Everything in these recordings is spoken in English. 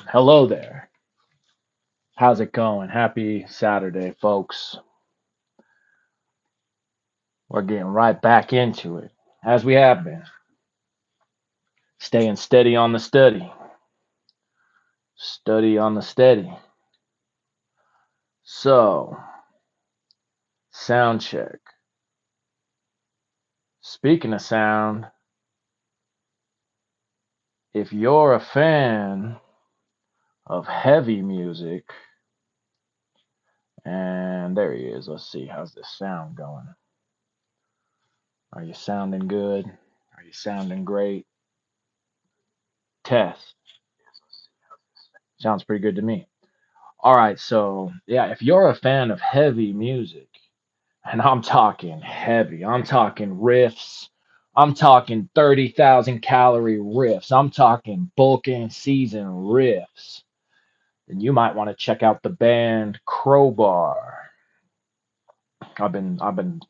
Hello there. How's it going? Happy Saturday, folks. We're getting right back into it, as we have been. Staying steady on the study. Study on the steady. So, sound check. Speaking of sound, if you're a fan of heavy music, and there he is. Let's see, how's this sound going? Are you sounding good? Are you sounding great? Test. Sounds pretty good to me. All right, so yeah, if you're a fan of heavy music, and I'm talking heavy, I'm talking riffs, I'm talking 30,000 calorie riffs, I'm talking bulk and season riffs, then you might want to check out the band Crowbar. I've been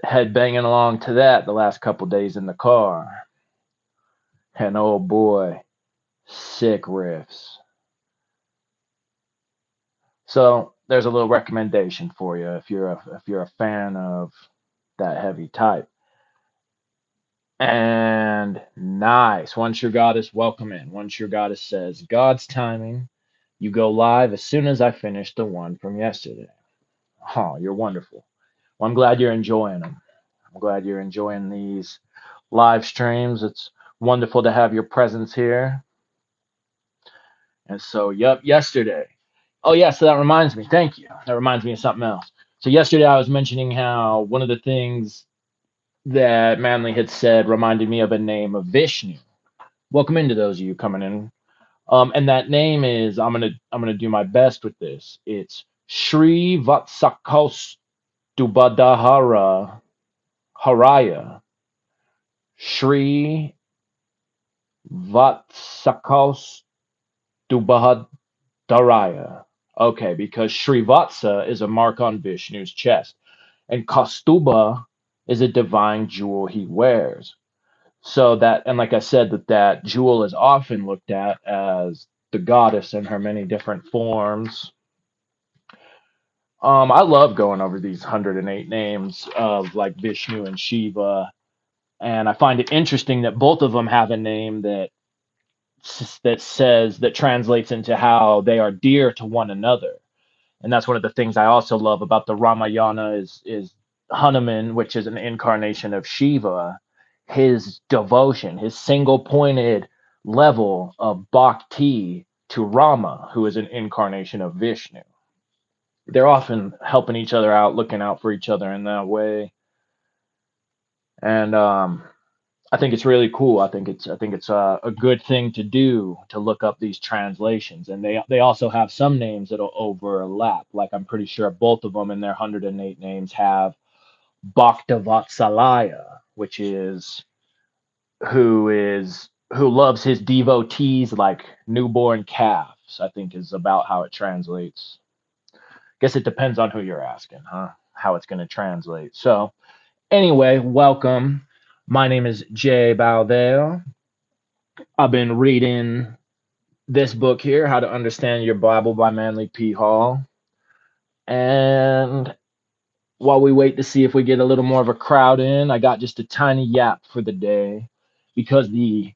head banging along to that the last couple days in the car, and oh boy, sick riffs. So there's a little recommendation for you if you're a fan of that heavy type. And nice. Once your goddess welcome in. Once your goddess says God's timing, you go live as soon as I finish the one from yesterday. Oh, you're wonderful. Well, I'm glad you're enjoying them. I'm glad you're enjoying these live streams. It's wonderful to have your presence here. And so, yep, yesterday. Oh, yeah, so that reminds me. Thank you. That reminds me of something else. So, yesterday I was mentioning how one of the things that Manly had said reminded me of a name of Vishnu. Welcome into those of you coming in. And that name is I'm gonna do my best with this. It's Sri Vatsakos Dubadahara Haraya. Sri Vatsakos Dubadharaya. Okay, because Sri Vatsa is a mark on Vishnu's chest, and Kastuba is a divine jewel he wears. So that, and like I said, that jewel is often looked at as the goddess in her many different forms. I love going over these 108 names of like Vishnu and Shiva, and I find it interesting that both of them have a name that translates into how they are dear to one another. And that's one of the things I also love about the Ramayana is Hanuman, which is an incarnation of Shiva, his devotion, his single pointed level of bhakti to Rama, who is an incarnation of Vishnu. They're often helping each other out, looking out for each other in that way. And I think it's really cool. I think it's a good thing to do to look up these translations, and they also have some names that'll overlap. Like I'm pretty sure both of them in their 108 names have Bhaktavatsalaya, which who loves his devotees like newborn calves. I think is about how it translates. Guess it depends on who you're asking, huh? How it's going to translate. So anyway, welcome. My name is Jay Baldeo. I've been reading this book here, How to Understand Your Bible by Manly P. Hall. And while we wait to see if we get a little more of a crowd in, I got just a tiny yap for the day because the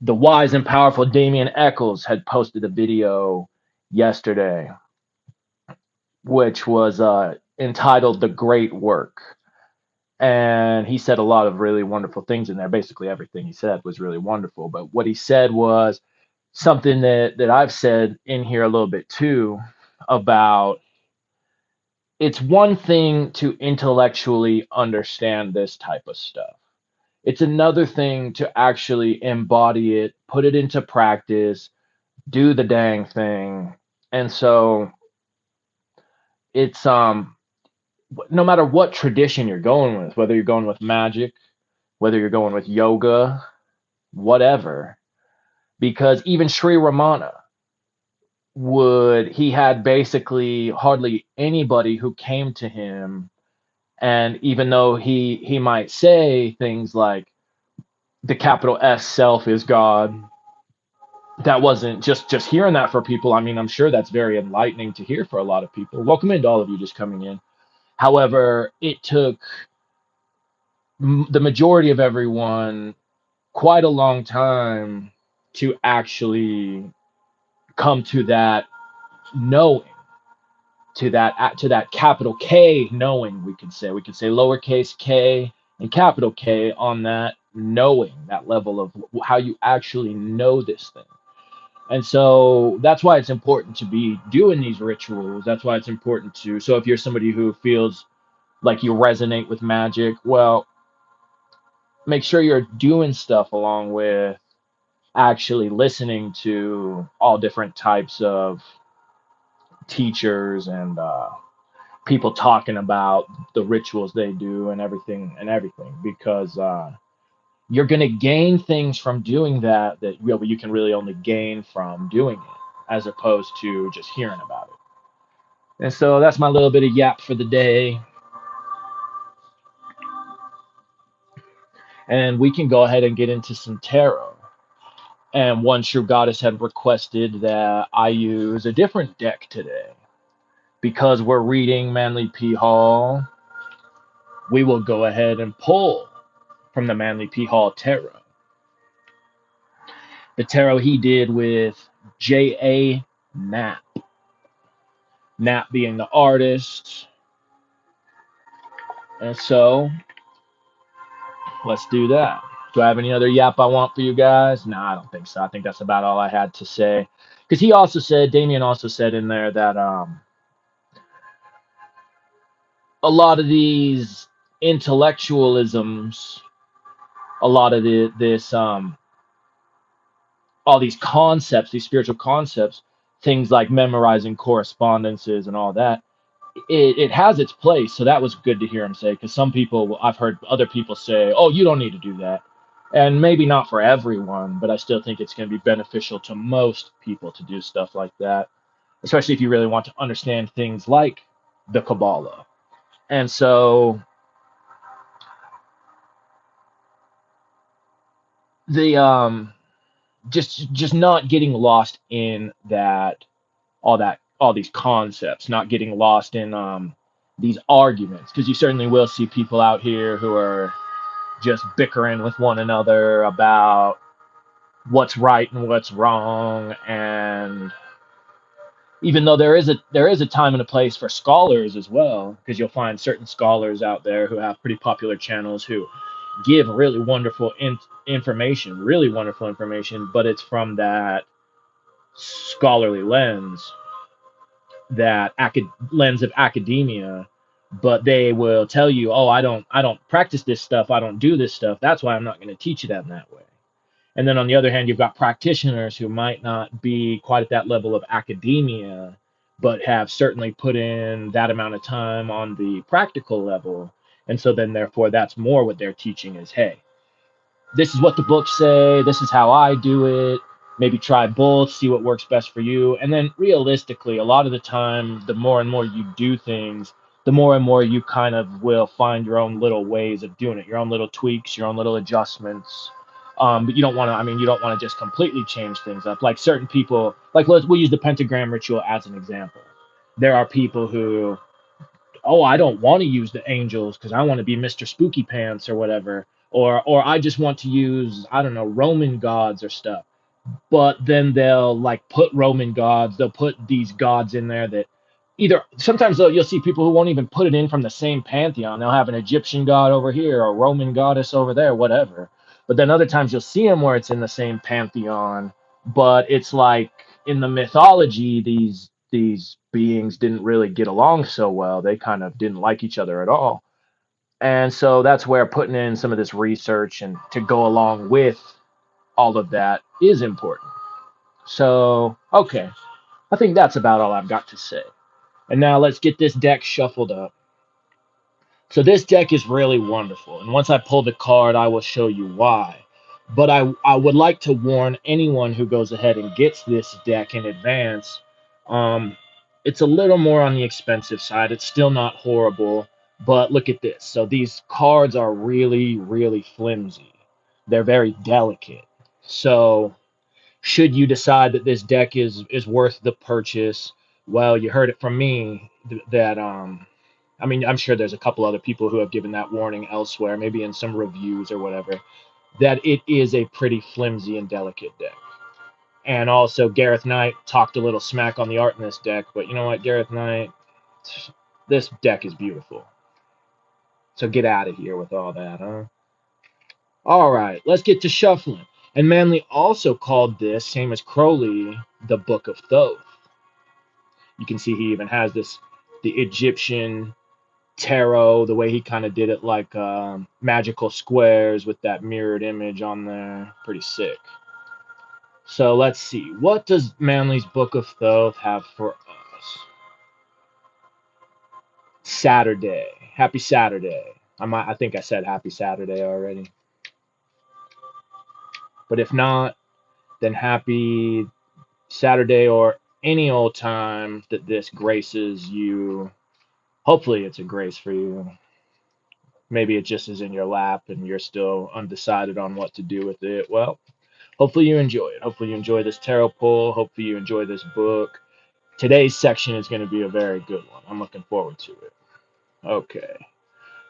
wise and powerful Damien Eccles had posted a video yesterday, which was entitled The Great Work. And he said a lot of really wonderful things in there. Basically, everything he said was really wonderful. But what he said was something that I've said in here a little bit too about it's one thing to intellectually understand this type of stuff. It's another thing to actually embody it, put it into practice, do the dang thing. And so it's no matter what tradition you're going with, whether you're going with magic, whether you're going with yoga, whatever, because even Sri Ramana he had basically hardly anybody who came to him, and even though he might say things like the capital S self is God, that wasn't just hearing that for people. I mean, I'm sure that's very enlightening to hear for a lot of people. Welcome into all of you just coming in. However, it took the majority of everyone quite a long time to actually come to that knowing, to that capital K knowing. We could say lowercase k and capital K on that knowing, that level of how you actually know this thing. And so that's why it's important to be doing these rituals. That's why it's important to. So if you're somebody who feels like you resonate with magic, well, make sure you're doing stuff along with actually listening to all different types of teachers and people talking about the rituals they do and everything, because you're going to gain things from doing that you can really only gain from doing it as opposed to just hearing about it. And so that's my little bit of yap for the day. And we can go ahead and get into some tarot. And One True Goddess had requested that I use a different deck today. Because we're reading Manly P. Hall, we will go ahead and pull from the Manly P. Hall Tarot. The tarot he did with J.A. Knapp. Knapp being the artist. And so, let's do that. Do I have any other yap I want for you guys? No, I don't think so. I think that's about all I had to say. Because he also said, Damien also said in there that a lot of these intellectualisms, a lot of this all these concepts, these spiritual concepts, things like memorizing correspondences and all that, it has its place. So that was good to hear him say, because some people, I've heard other people say, oh, you don't need to do that. And maybe not for everyone, but I still think it's going to be beneficial to most people to do stuff like that, especially if you really want to understand things like the Kabbalah. And so the just not getting lost in all these concepts, not getting lost in these arguments, because you certainly will see people out here who are just bickering with one another about what's right and what's wrong. And even though there is a time and a place for scholars as well, because you'll find certain scholars out there who have pretty popular channels who give really wonderful information, but it's from that scholarly lens, that lens of academia. But they will tell you, oh, I don't practice this stuff, I don't do this stuff, that's why I'm not going to teach it in that way. And then on the other hand, you've got practitioners who might not be quite at that level of academia, but have certainly put in that amount of time on the practical level. And so then therefore that's more what they're teaching is, hey, this is what the books say, this is how I do it. Maybe try both, see what works best for you. And then realistically, a lot of the time, the more and more you do things, the more and more you kind of will find your own little ways of doing it, your own little tweaks, your own little adjustments. But you don't want to, I mean, you don't want to just completely change things up. Like certain people, like we'll use the pentagram ritual as an example. There are people who, oh, I don't want to use the angels because I want to be Mr. Spooky Pants or whatever, or I just want to use, I don't know, Roman gods or stuff. But then they'll like put Roman gods, they'll put these gods in there that either sometimes you'll see people who won't even put it in from the same pantheon. They'll have an Egyptian god over here, a Roman goddess over there, whatever. But then other times you'll see them where it's in the same pantheon, but it's like in the mythology, these beings didn't really get along so well. They kind of didn't like each other at all. And so that's where putting in some of this research and to go along with all of that is important. So, okay, I think that's about all I've got to say. And now let's get this deck shuffled up. So this deck is really wonderful, and once I pull the card, I will show you why. But I would like to warn anyone who goes ahead and gets this deck in advance. Um, it's a little more on the expensive side. It's still not horrible, but look at this. So these cards are really, really flimsy. They're very delicate. So Should you decide that this deck is worth the purchase, well, you heard it from me that I mean, I'm sure there's a couple other people who have given that warning elsewhere, maybe in some reviews or whatever, that it is a pretty flimsy and delicate deck. And also, Gareth Knight talked a little smack on the art in this deck, but you know what, Gareth Knight, this deck is beautiful. So get out of here with all that, huh? All right, let's get to shuffling. And Manley also called this, same as Crowley, the Book of Thoth. You can see he even has this, the Egyptian tarot, the way he kind of did it, like magical squares with that mirrored image on there. Pretty sick. So let's see. What does Manley's Book of Thoth have for us? Saturday. Happy Saturday. I think I said happy Saturday already. But if not, then happy Saturday or any old time that this graces you. Hopefully it's a grace for you. Maybe it just is in your lap and you're still undecided on what to do with it. Well, hopefully you enjoy it. Hopefully you enjoy this tarot pull. Hopefully you enjoy this book. Today's section is going to be a very good one. I'm looking forward to it. Okay.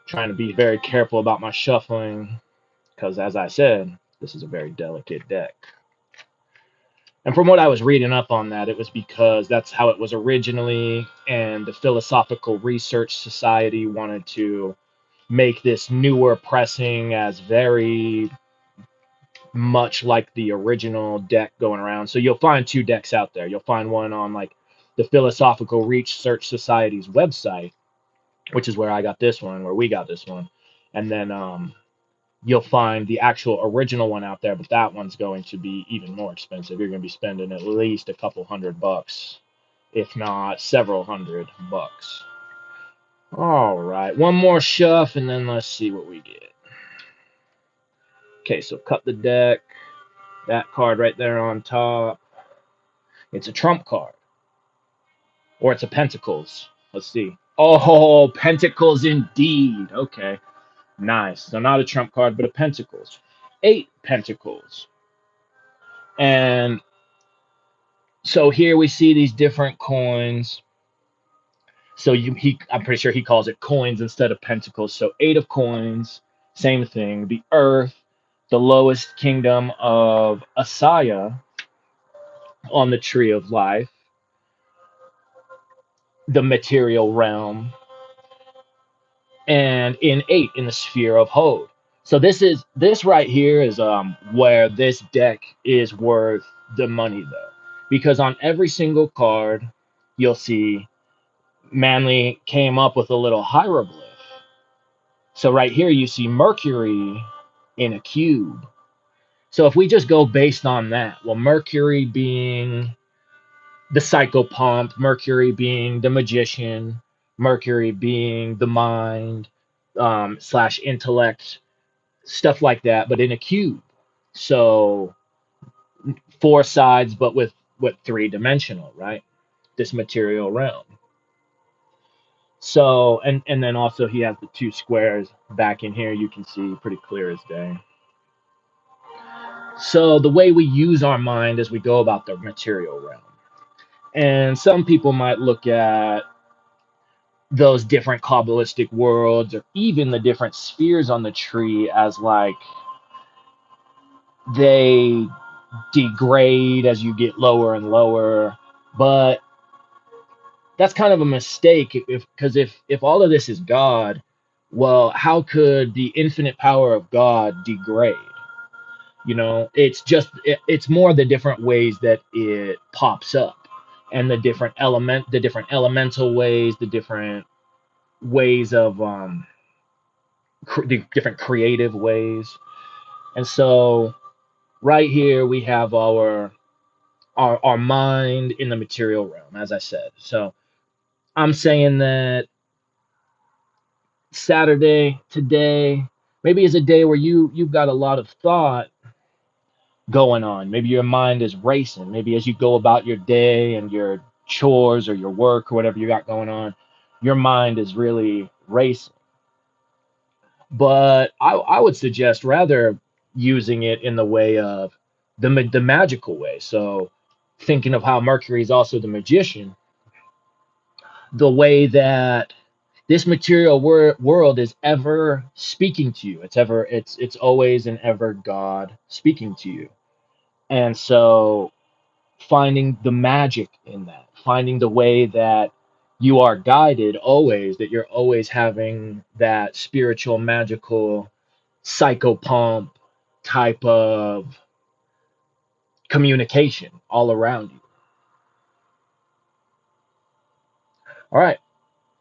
Trying to be very careful about my shuffling because, as I said, this is a very delicate deck. And from what I was reading up on that, it was because that's how it was originally, and the Philosophical Research Society wanted to make this newer pressing as very much like the original deck going around. So you'll find two decks out there. You'll find one on like the Philosophical Research Society's website, which is where I got this one, where we got this one. And then you'll find the actual original one out there, but that one's going to be even more expensive. You're going to be spending at least a couple $100, if not several $100. All right, one more shuff, and then let's see what we get. Okay, so cut the deck. That card right there on top. It's a trump card. Or it's a pentacles. Let's see. Oh, pentacles indeed. Okay, nice. So not a trump card, but a pentacles. 8 pentacles. And so here we see these different coins. So I'm pretty sure he calls it coins instead of pentacles. So 8 of coins, same thing. The earth, the lowest kingdom of Asaya on the tree of life, the material realm, and in 8 in the sphere of Hod. So this right here is where this deck is worth the money though, because on every single card you'll see Manley came up with a little hieroglyph. So right here you see Mercury in a cube. So if we just go based on that, well, Mercury being the psychopomp, Mercury being the magician, Mercury being the mind slash intellect, stuff like that, but in a cube. So 4 sides, but with 3-dimensional, right? This material realm. So and then also he has the 2 squares back in here. You can see pretty clear as day. So the way we use our mind as we go about the material realm. And some people might look at those different Kabbalistic worlds or even the different spheres on the tree as like they degrade as you get lower and lower. But that's kind of a mistake because if all of this is God, well, how could the infinite power of God degrade? You know, it's more the different ways that it pops up and the different elemental ways, the different ways of the different creative ways. And so right here we have our mind in the material realm, as I said. So I'm saying that Saturday today maybe is a day where you've got a lot of thought going on. Maybe your mind is racing. Maybe as you go about your day and your chores or your work or whatever you got going on, your mind is really racing. But I would suggest rather using it in the way of the magical way. So thinking of how Mercury is also the magician, the way that this material world is ever speaking to you. It's always and ever God speaking to you. And so finding the magic in that, finding the way that you are guided always, that you're always having that spiritual, magical, psychopomp type of communication all around you. All right.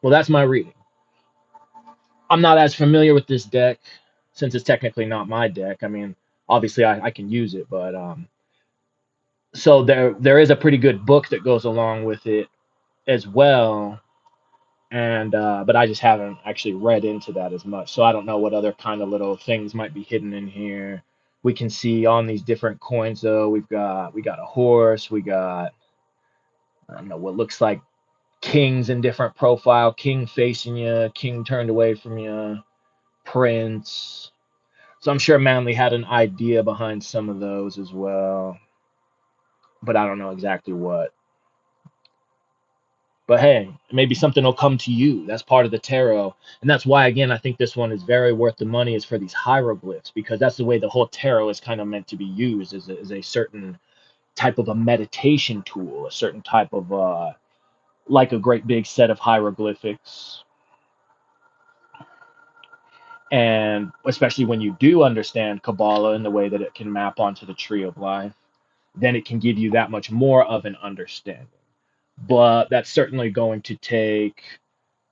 Well, that's my reading. I'm not as familiar with this deck since it's technically not my deck. I mean, obviously I can use it, but so there is a pretty good book that goes along with it as well. And but I just haven't actually read into that as much. So I don't know what other kind of little things might be hidden in here. We can see on these different coins though, we got a horse, we got I don't know what looks like kings in different profile, king facing you, king turned away from you, prince. So I'm sure Manly had an idea behind some of those as well, but I don't know exactly what. But hey, maybe something will come to you. That's part of the tarot. And that's why, again, I think this one is very worth the money is for these hieroglyphs, because that's the way the whole tarot is kind of meant to be used as a certain type of a meditation tool, a certain type of, like a great big set of hieroglyphics. And especially when you do understand Kabbalah in the way that it can map onto the tree of life, then it can give you that much more of an understanding. But that's certainly going to take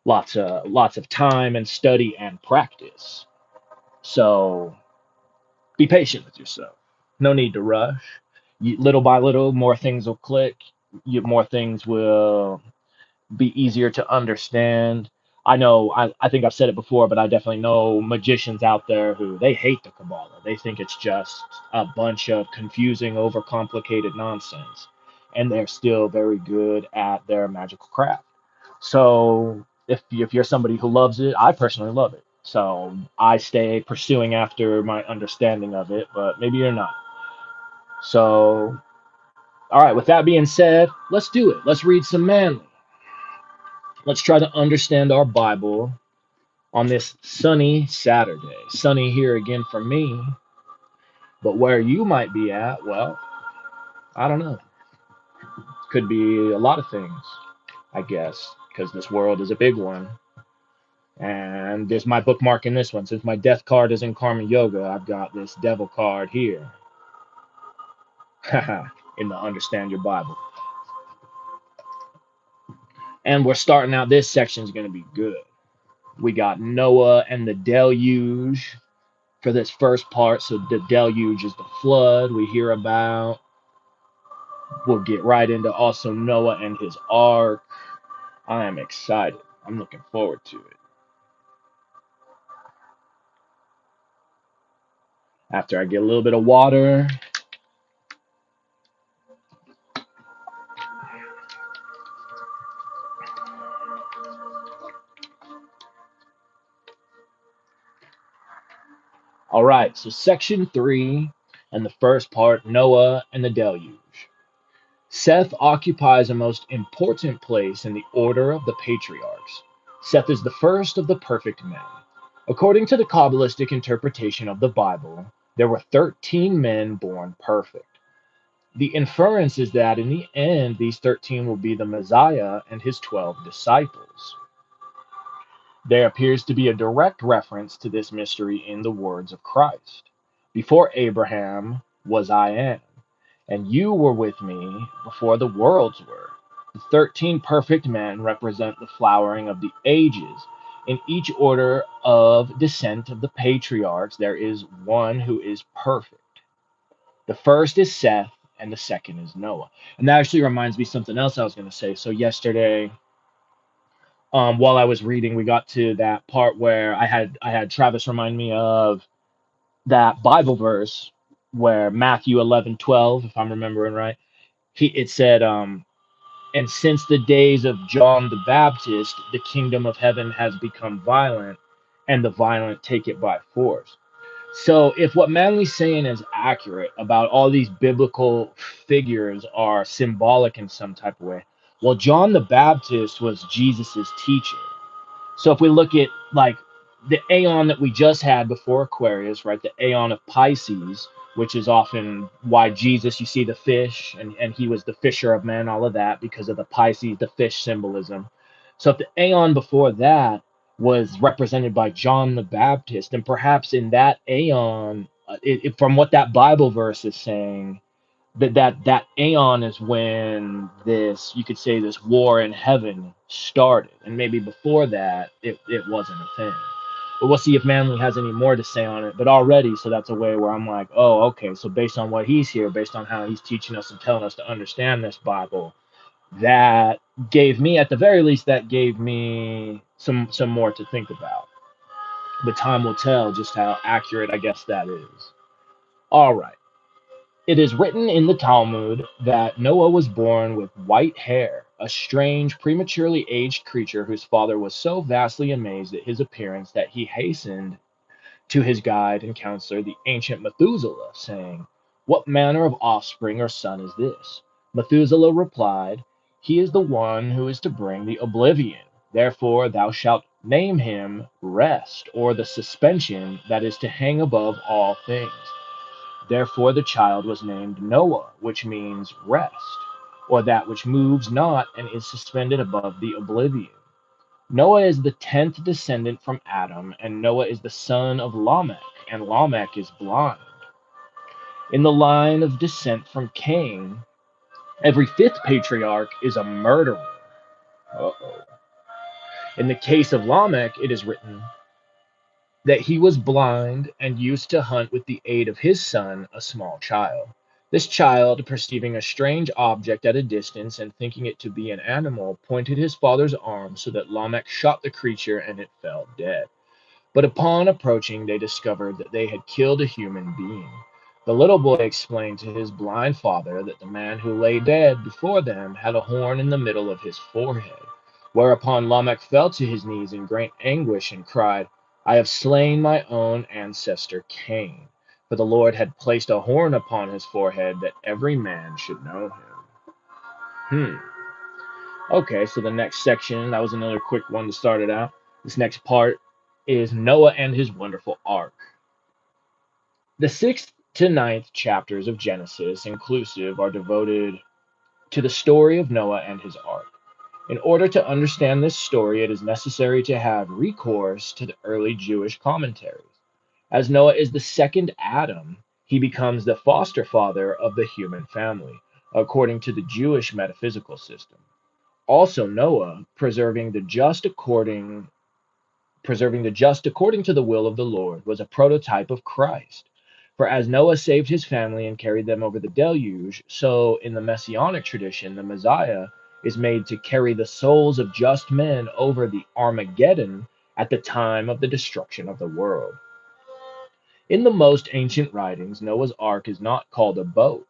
lots of time and study and practice. So be patient with yourself. No need to rush. Little by little, more things will click. More things will be easier to understand. I know, I think I've said it before, but I definitely know magicians out there who they hate the Kabbalah. They think it's just a bunch of confusing, overcomplicated nonsense. And they're still very good at their magical craft. So if you're somebody who loves it, I personally love it. So I stay pursuing after my understanding of it, but maybe you're not. So, all right, with that being said, let's do it. Let's read some Manly. Let's try to understand our Bible on this sunny Saturday. Sunny here again for me, but where you might be at, well, I don't know. Could be a lot of things, I guess, because this world is a big one. And there's my bookmark in this one. Since my death card is in Karma Yoga, I've got this devil card here in the Understand Your Bible. And we're starting out, this section is going to be good. We got Noah and the deluge for this first part. So the deluge is the flood we hear about. We'll get right into also Noah and his ark. I am excited. I'm looking forward to it. After I get a little bit of water. All right, so section 3 and the first part, Noah and the deluge. Seth occupies a most important place in the order of the patriarchs. Seth is the first of the perfect men. According to the Kabbalistic interpretation of the Bible, there were 13 men born perfect. The inference is that in the end, these 13 will be the Messiah and his 12 disciples. There appears to be a direct reference to this mystery in the words of Christ. Before Abraham was I am, and you were with me before the worlds were. The 13 perfect men represent the flowering of the ages. In each order of descent of the patriarchs, there is one who is perfect. The first is Seth, and the second is Noah. And that actually reminds me of something else I was going to say. So yesterday, while I was reading, we got to that part where I had Travis remind me of that Bible verse where Matthew 11:12, if I'm remembering right, it said, and since the days of John the Baptist, the kingdom of heaven has become violent, and the violent take it by force. So if what Manly's saying is accurate about all these biblical figures are symbolic in some type of way, well, John the Baptist was Jesus's teacher. So if we look at like the aeon that we just had before Aquarius, right? The aeon of Pisces, which is often why Jesus, you see the fish, and he was the fisher of men, all of that, because of the Pisces, the fish symbolism. So if the aeon before that was represented by John the Baptist, and perhaps in that aeon, from what that Bible verse is saying, that aeon is when this, you could say, this war in heaven started, and maybe before that it wasn't a thing. But we'll see if Manly has any more to say on it. But already, so that's a way where I'm like, oh, okay, so based on what he's here, based on how he's teaching us and telling us to understand this Bible, that gave me, at the very least, that gave me some more to think about. But time will tell just how accurate I guess that is. All right. It is written in the Talmud that Noah was born with white hair, a strange, prematurely aged creature whose father was so vastly amazed at his appearance that he hastened to his guide and counselor, the ancient Methuselah, saying, "What manner of offspring or son is this?" Methuselah replied, "He is the one who is to bring the oblivion. Therefore thou shalt name him Rest, or the suspension that is to hang above all things." Therefore the child was named Noah, which means rest, or that which moves not and is suspended above the oblivion. Noah is the 10th descendant from Adam, and Noah is the son of Lamech, and Lamech is blind. In the line of descent from Cain, every fifth patriarch is a murderer. Uh-oh. In the case of Lamech, it is written that he was blind and used to hunt with the aid of his son, a small child. This child, perceiving a strange object at a distance and thinking it to be an animal, pointed his father's arm so that Lamech shot the creature and it fell dead. But upon approaching, they discovered that they had killed a human being. The little boy explained to his blind father that the man who lay dead before them had a horn in the middle of his forehead. Whereupon Lamech fell to his knees in great anguish and cried, "I have slain my own ancestor Cain." For the Lord had placed a horn upon his forehead that every man should know him. Okay, so the next section, that was another quick one to start it out. This next part is Noah and his wonderful ark. The 6th to 9th chapters of Genesis, inclusive, are devoted to the story of Noah and his ark. In order to understand this story, it is necessary to have recourse to the early Jewish commentaries. As Noah is the second Adam, he becomes the foster father of the human family, according to the Jewish metaphysical system. Also Noah, preserving the just according to the will of the Lord, was a prototype of Christ. For as Noah saved his family and carried them over the deluge, so in the messianic tradition, the Messiah is made to carry the souls of just men over the Armageddon at the time of the destruction of the world. In the most ancient writings, Noah's Ark is not called a boat.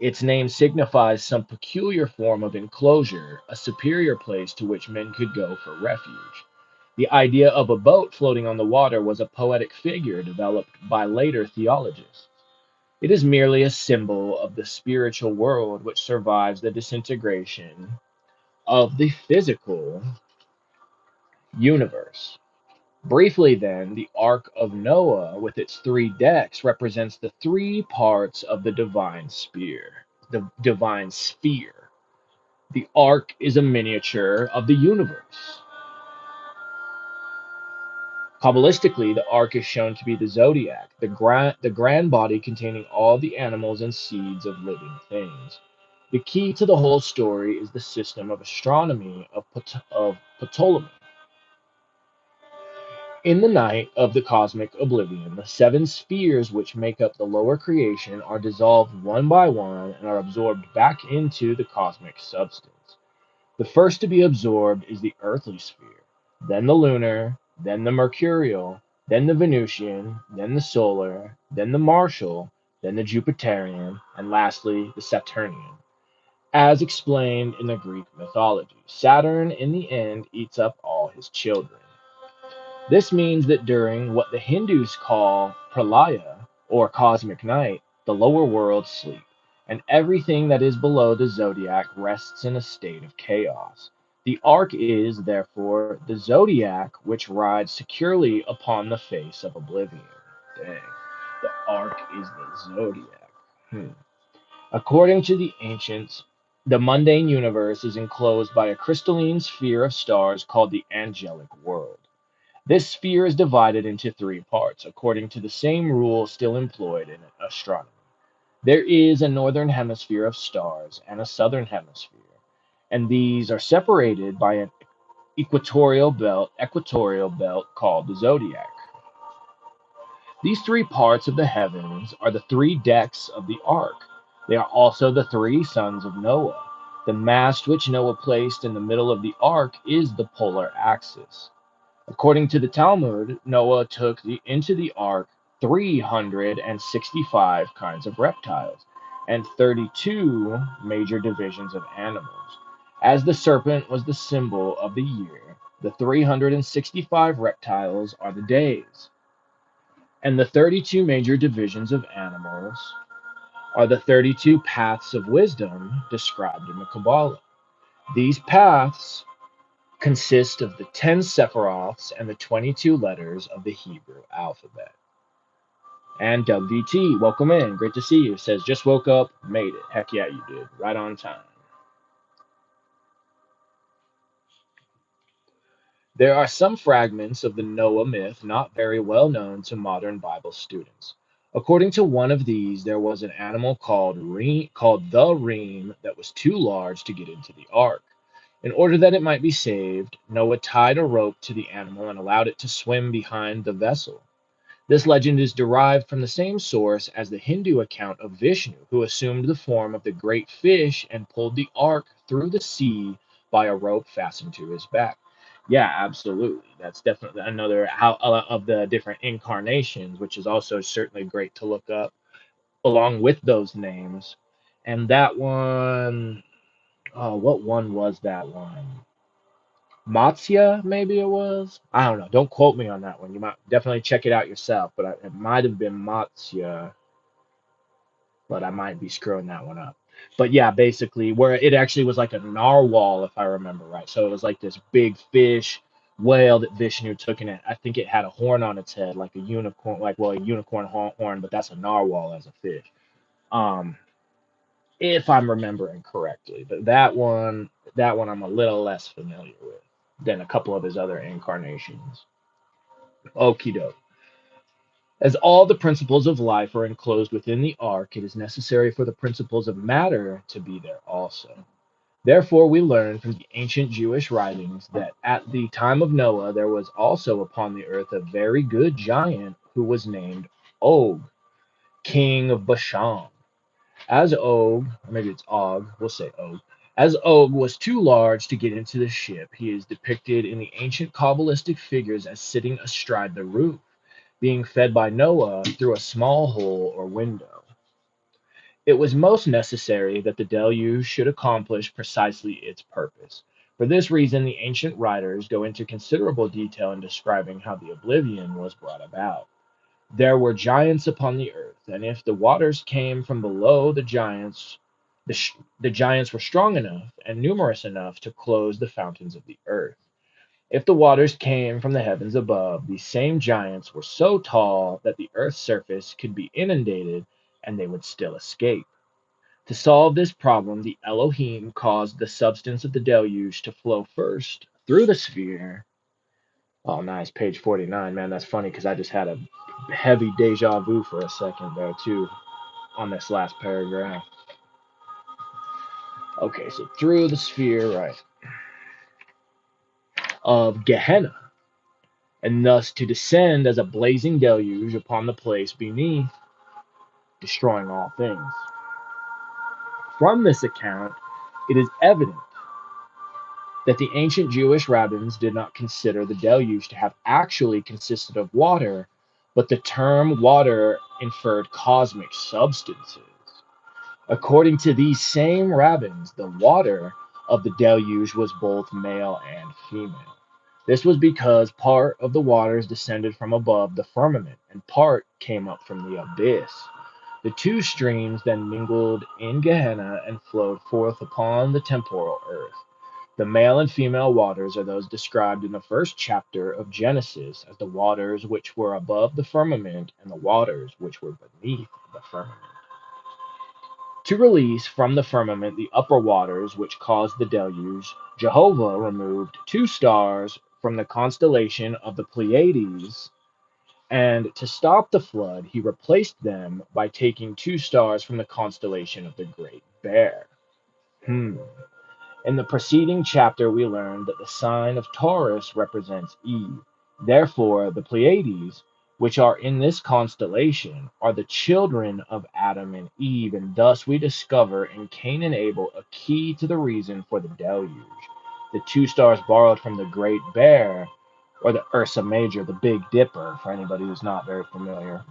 Its name signifies some peculiar form of enclosure, a superior place to which men could go for refuge. The idea of a boat floating on the water was a poetic figure developed by later theologians. It is merely a symbol of the spiritual world which survives the disintegration of the physical universe. Briefly, then, the Ark of Noah, with its three decks, represents the three parts of the divine sphere. The divine sphere. The Ark is a miniature of the universe. Kabbalistically, the Ark is shown to be the zodiac, the grand body containing all the animals and seeds of living things. The key to the whole story is the system of astronomy of Ptolemy. In the night of the cosmic oblivion, the seven spheres which make up the lower creation are dissolved one by one and are absorbed back into the cosmic substance. The first to be absorbed is the earthly sphere, then the lunar, then the mercurial, then the Venusian, then the solar, then the Martial, then the Jupiterian, and lastly the Saturnian. As explained in the Greek mythology, Saturn in the end eats up all his children. This means that during what the Hindus call pralaya, or cosmic night, the lower worlds sleep, and everything that is below the zodiac rests in a state of chaos. The ark is, therefore, the zodiac which rides securely upon the face of oblivion. Dang. The ark is the zodiac. Hmm. According to the ancients, the mundane universe is enclosed by a crystalline sphere of stars called the angelic world. This sphere is divided into three parts, according to the same rule still employed in astronomy. There is a northern hemisphere of stars and a southern hemisphere, and these are separated by an equatorial belt called the zodiac. These three parts of the heavens are the three decks of the ark. They are also the three sons of Noah. The mast which Noah placed in the middle of the ark is the polar axis. According to the Talmud, Noah took into the ark 365 kinds of reptiles and 32 major divisions of animals. As the serpent was the symbol of the year, the 365 reptiles are the days, and the 32 major divisions of animals are the 32 paths of wisdom described in the Kabbalah. These paths consist of the 10 sephiroths and the 22 letters of the Hebrew alphabet. And WT, welcome in. Great to see you. Says, just woke up, made it. Heck yeah, you did. Right on time. There are some fragments of the Noah myth not very well known to modern Bible students. According to one of these, there was an animal called the reem that was too large to get into the ark. In order that it might be saved, Noah tied a rope to the animal and allowed it to swim behind the vessel. This legend is derived from the same source as the Hindu account of Vishnu, who assumed the form of the great fish and pulled the ark through the sea by a rope fastened to his back. Yeah, absolutely. That's definitely another of the different incarnations, which is also certainly great to look up along with those names. And that one, oh, what one was that one? Matsya, maybe it was. I don't know. Don't quote me on that one. You might definitely check it out yourself, but it might have been Matsya, but I might be screwing that one up. But yeah, basically, where it actually was like a narwhal, if I remember right. So it was like this big fish whale that Vishnu took in it. I think it had a horn on its head, like a unicorn, like well, a unicorn horn, but that's a narwhal as a fish. Um, if I'm remembering correctly. But that one I'm a little less familiar with than a couple of his other incarnations. Okie doke. As all the principles of life are enclosed within the ark, it is necessary for the principles of matter to be there also. Therefore, we learn from the ancient Jewish writings that at the time of Noah there was also upon the earth a very good giant who was named Og, king of Bashan. As Og, or maybe it's Og, we'll say Og, as Og was too large to get into the ship, he is depicted in the ancient Kabbalistic figures as sitting astride the roof, being fed by Noah through a small hole or window. It was most necessary that the deluge should accomplish precisely its purpose. For this reason, the ancient writers go into considerable detail in describing how the oblivion was brought about. There were giants upon the earth, and if the waters came from below the giants were strong enough and numerous enough to close the fountains of the earth. If the waters came from the heavens above, these same giants were so tall that the earth's surface could be inundated and they would still escape. To solve this problem, the Elohim caused the substance of the deluge to flow first through the sphere. Oh, nice. Page 49. Man, that's funny because I just had a heavy deja vu for a second there, too, on this last paragraph. Okay, so through the sphere, right, of Gehenna, and thus to descend as a blazing deluge upon the place beneath, destroying all things. From this account, it is evident that the ancient Jewish rabbins did not consider the deluge to have actually consisted of water, but the term water inferred cosmic substances. According to these same rabbins, the water of the deluge was both male and female. This was because part of the waters descended from above the firmament, and part came up from the abyss. The two streams then mingled in Gehenna and flowed forth upon the temporal earth. The male and female waters are those described in the first chapter of Genesis as the waters which were above the firmament and the waters which were beneath the firmament. To release from the firmament the upper waters which caused the deluge, Jehovah removed two stars from the constellation of the Pleiades, and to stop the flood, he replaced them by taking two stars from the constellation of the Great Bear. In the preceding chapter, we learned that the sign of Taurus represents Eve. Therefore, the Pleiades, which are in this constellation, are the children of Adam and Eve, and thus we discover in Cain and Abel a key to the reason for the deluge. The two stars borrowed from the Great Bear, or the Ursa Major, the Big Dipper, for anybody who's not very familiar,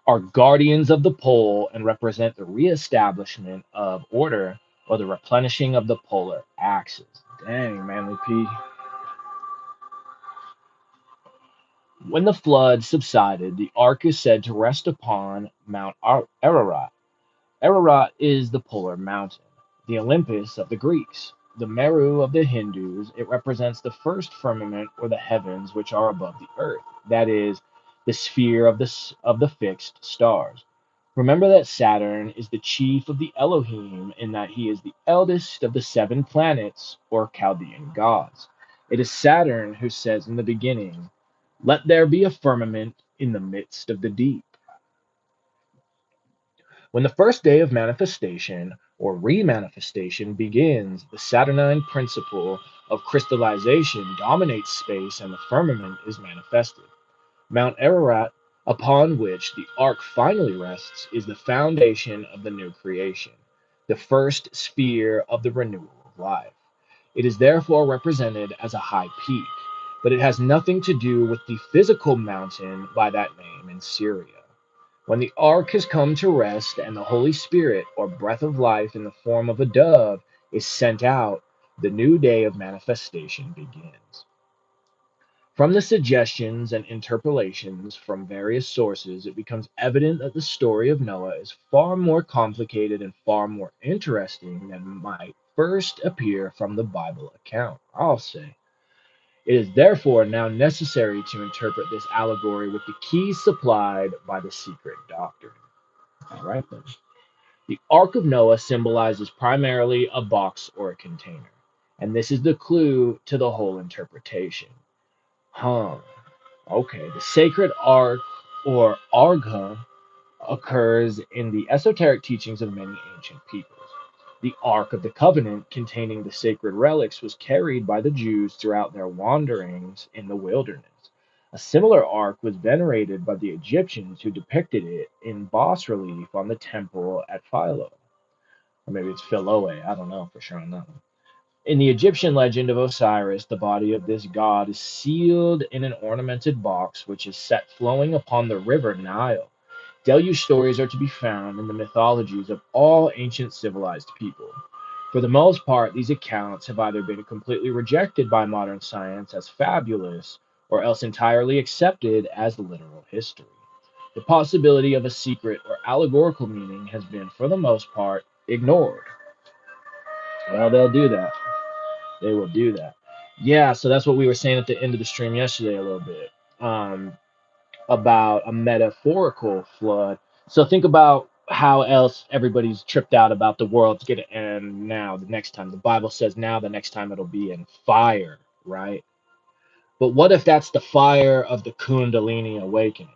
are guardians of the pole and represent the reestablishment of order or the replenishing of the polar axis. Dang, Manly P. When the flood subsided, the ark is said to rest upon Mount Ararat. Ararat is the polar mountain, the Olympus of the Greeks, the Meru of the Hindus. It represents the first firmament or the heavens which are above the earth, that is, the sphere of the fixed stars. Remember that Saturn is the chief of the Elohim in that he is the eldest of the seven planets or Chaldean gods. It is Saturn who says in the beginning, "Let there be a firmament in the midst of the deep." When the first day of manifestation or remanifestation begins, the Saturnine principle of crystallization dominates space and the firmament is manifested. Mount Ararat, upon which the ark finally rests, is the foundation of the new creation, the first sphere of the renewal of life. It is therefore represented as a high peak, but it has nothing to do with the physical mountain by that name in Syria. When the ark has come to rest and the Holy Spirit, or breath of life in the form of a dove, is sent out, the new day of manifestation begins. From the suggestions and interpolations from various sources, it becomes evident that the story of Noah is far more complicated and far more interesting than might first appear from the Bible account, I'll say. It is therefore now necessary to interpret this allegory with the keys supplied by the secret doctrine. All right, then. The Ark of Noah symbolizes primarily a box or a container, and this is the clue to the whole interpretation. Huh. Okay, the sacred ark or argha occurs in the esoteric teachings of many ancient peoples. The Ark of the Covenant, containing the sacred relics, was carried by the Jews throughout their wanderings in the wilderness. A similar ark was venerated by the Egyptians, who depicted it in bas relief on the temple at Philo. Or maybe it's Philoe, I don't know for sure on that one. In the Egyptian legend of Osiris, the body of this god is sealed in an ornamented box which is set flowing upon the river Nile. Deluge stories are to be found in the mythologies of all ancient civilized people. For the most part, these accounts have either been completely rejected by modern science as fabulous or else entirely accepted as literal history. The possibility of a secret or allegorical meaning has been, for the most part, ignored. Well, they'll do that. They will do that. Yeah, so that's what we were saying at the end of the stream yesterday a little bit. About a metaphorical flood. So think about how else everybody's tripped out about the world's going to end now, the next time. The Bible says now, the next time it'll be in fire, right? But what if that's the fire of the Kundalini awakening?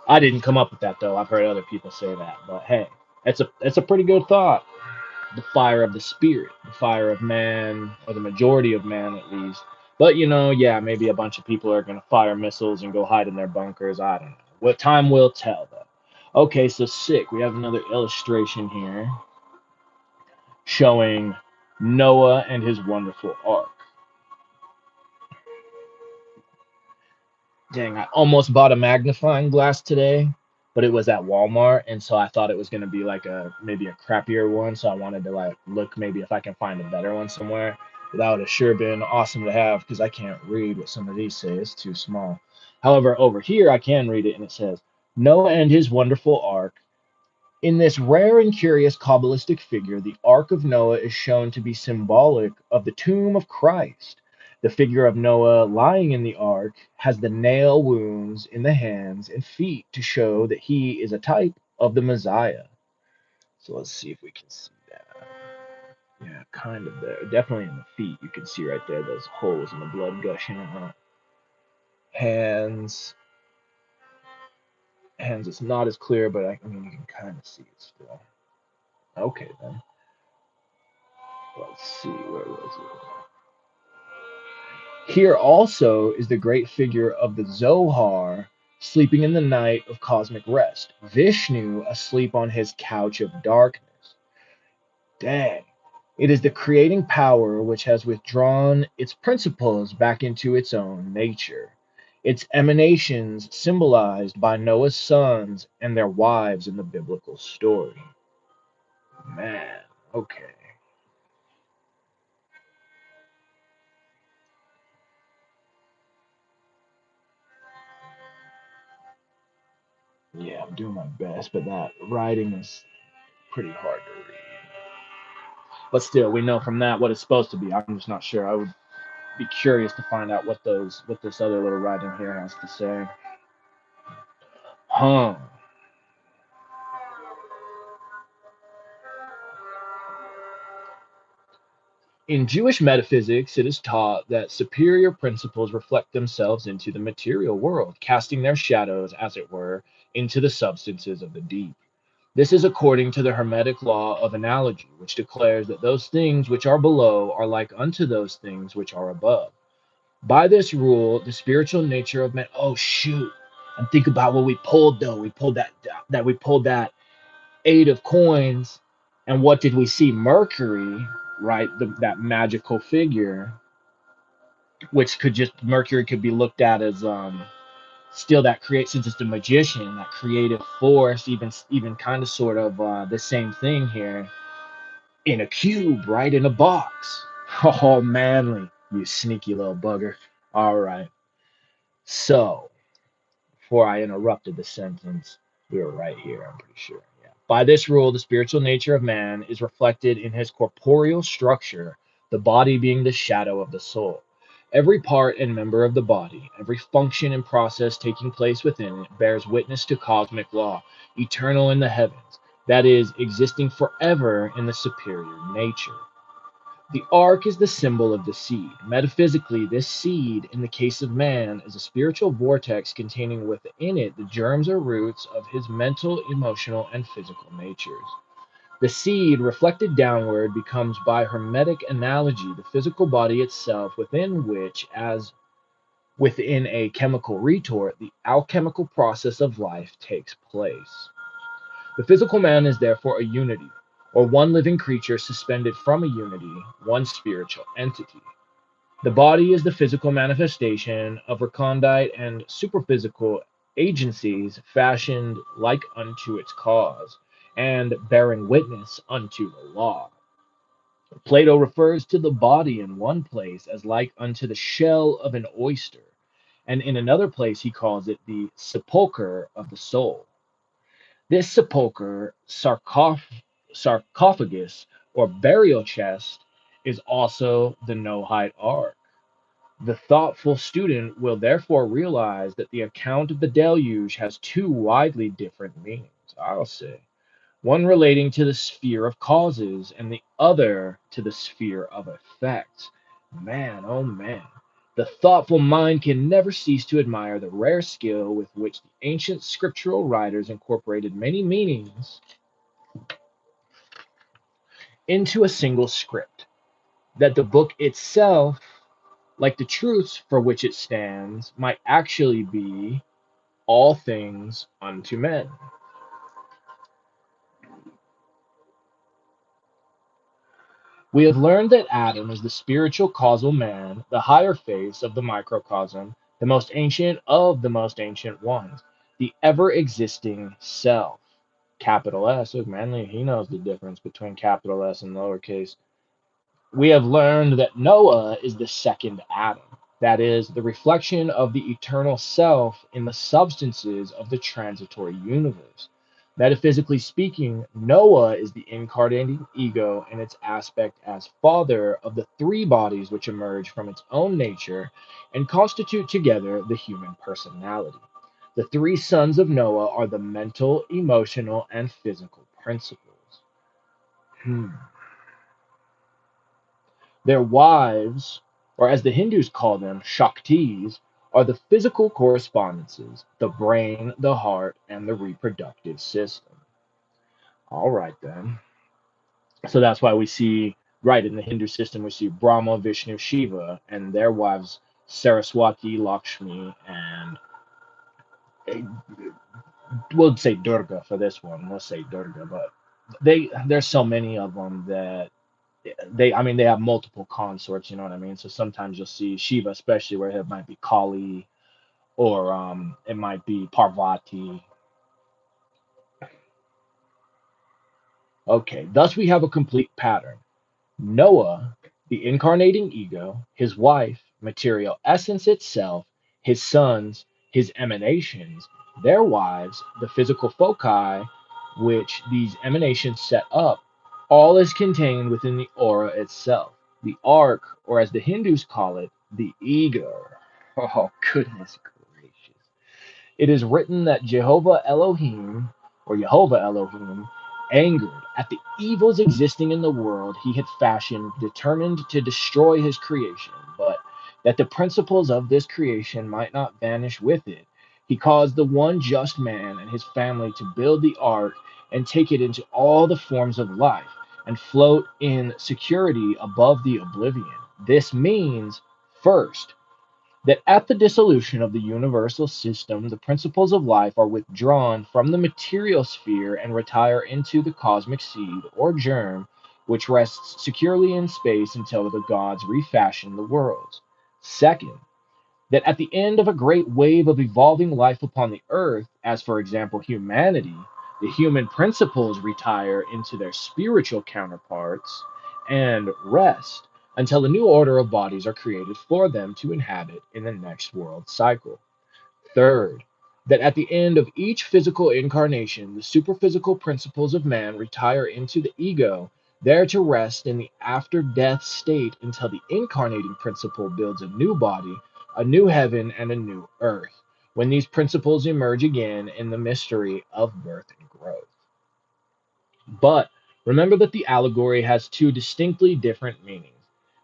I didn't come up with that though. I've heard other people say that, but hey, it's a pretty good thought. The fire of the spirit, the fire of man, or the majority of man at least. But yeah, maybe a bunch of people are gonna fire missiles and go hide in their bunkers. I don't know. What time will tell though. Okay, so sick. We have another illustration here showing Noah and his wonderful ark. Dang, I almost bought a magnifying glass today, but it was at Walmart, and so I thought it was gonna be like maybe a crappier one. So I wanted to like look maybe if I can find a better one somewhere. That would have sure been awesome to have because I can't read what some of these say. It's too small. However, over here I can read it and it says, Noah and his wonderful ark. In this rare and curious Kabbalistic figure, the Ark of Noah is shown to be symbolic of the tomb of Christ. The figure of Noah lying in the ark has the nail wounds in the hands and feet to show that he is a type of the Messiah. So let's see if we can see that. Yeah, kind of there. Definitely in the feet. You can see right there those holes and the blood gushing out. Hands. Hands, it's not as clear, but I mean, you can kind of see it still. Okay, then. Let's see, where was it? Here also is the great figure of the Zohar sleeping in the night of cosmic rest. Vishnu asleep on his couch of darkness. Dang. It is the creating power which has withdrawn its principles back into its own nature. Its emanations symbolized by Noah's sons and their wives in the biblical story. Man, okay. Yeah, I'm doing my best, but that writing is pretty hard to read. But still, we know from that what it's supposed to be. I'm just not sure. I would be curious to find out what this other little writing here has to say. Huh. In Jewish metaphysics, it is taught that superior principles reflect themselves into the material world, casting their shadows, as it were, into the substances of the deep. This is according to the Hermetic law of analogy, which declares that those things which are below are like unto those things which are above. By this rule, the spiritual nature of man. Oh shoot! And think about what we pulled though. We pulled that 8 of coins, and what did we see? Mercury, right? That magical figure, which could just Mercury could be looked at as still that create since it's the magician, that creative force, even kind of sort of the same thing here in a cube, right? In a box. Oh, manly, you sneaky little bugger. All right. So, before I interrupted the sentence, we were right here, I'm pretty sure. Yeah. By this rule, the spiritual nature of man is reflected in his corporeal structure, the body being the shadow of the soul. Every part and member of the body, every function and process taking place within it, bears witness to cosmic law, eternal in the heavens, that is, existing forever in the superior nature. The ark is the symbol of the seed. Metaphysically, this seed, in the case of man, is a spiritual vortex containing within it the germs or roots of his mental, emotional, and physical natures. The seed, reflected downward, becomes, by Hermetic analogy, the physical body itself, within which, as within a chemical retort, the alchemical process of life takes place. The physical man is therefore a unity, or one living creature suspended from a unity, one spiritual entity. The body is the physical manifestation of recondite and superphysical agencies fashioned like unto its cause, and bearing witness unto the law. Plato refers to the body in one place as like unto the shell of an oyster, and in another place he calls it the sepulchre of the soul. This sepulchre, sarcophagus, or burial chest, is also the Noahide Ark. The thoughtful student will therefore realize that the account of the deluge has two widely different meanings, I'll say. One relating to the sphere of causes, and the other to the sphere of effects. Man, oh man. The thoughtful mind can never cease to admire the rare skill with which the ancient scriptural writers incorporated many meanings into a single script. That the book itself, like the truths for which it stands, might actually be all things unto men. We have learned that Adam is the spiritual causal man, the higher face of the microcosm, the most ancient of the most ancient ones, the ever existing self. Capital S. Look, Manly, he knows the difference between capital S and lowercase. We have learned that Noah is the second Adam, that is, the reflection of the eternal self in the substances of the transitory universe. Metaphysically speaking, Noah is the incarnating ego in its aspect as father of the three bodies which emerge from its own nature and constitute together the human personality. The three sons of Noah are the mental, emotional, and physical principles. Hmm. Their wives, or as the Hindus call them, Shaktis, are the physical correspondences, the brain, the heart, and the reproductive system. All right, then. So that's why we see, right, in the Hindu system, we see Brahma, Vishnu, Shiva, and their wives, Saraswati, Lakshmi, and eh, we'll say Durga for this one. We'll say Durga, but there's so many of them that I mean they have multiple consorts, you know what I mean? So sometimes you'll see Shiva, especially where it might be Kali or it might be Parvati. Okay, thus we have a complete pattern. Noah, the incarnating ego, his wife, material essence itself, his sons, his emanations, their wives, the physical foci which these emanations set up, all is contained within the aura itself. The ark, or as the Hindus call it, the ego. Oh, goodness gracious. It is written that Jehovah Elohim, angered at the evils existing in the world he had fashioned, determined to destroy his creation, but that the principles of this creation might not vanish with it, he caused the one just man and his family to build the ark and take it into all the forms of life and float in security above the oblivion. This means, first, that at the dissolution of the universal system, the principles of life are withdrawn from the material sphere and retire into the cosmic seed or germ, which rests securely in space until the gods refashion the worlds. Second, that at the end of a great wave of evolving life upon the earth, as for example humanity, the human principles retire into their spiritual counterparts and rest until a new order of bodies are created for them to inhabit in the next world cycle. Third, that at the end of each physical incarnation, the superphysical principles of man retire into the ego, there to rest in the after death state until the incarnating principle builds a new body, a new heaven, and a new earth, when these principles emerge again in the mystery of birth and growth. But remember that the allegory has two distinctly different meanings.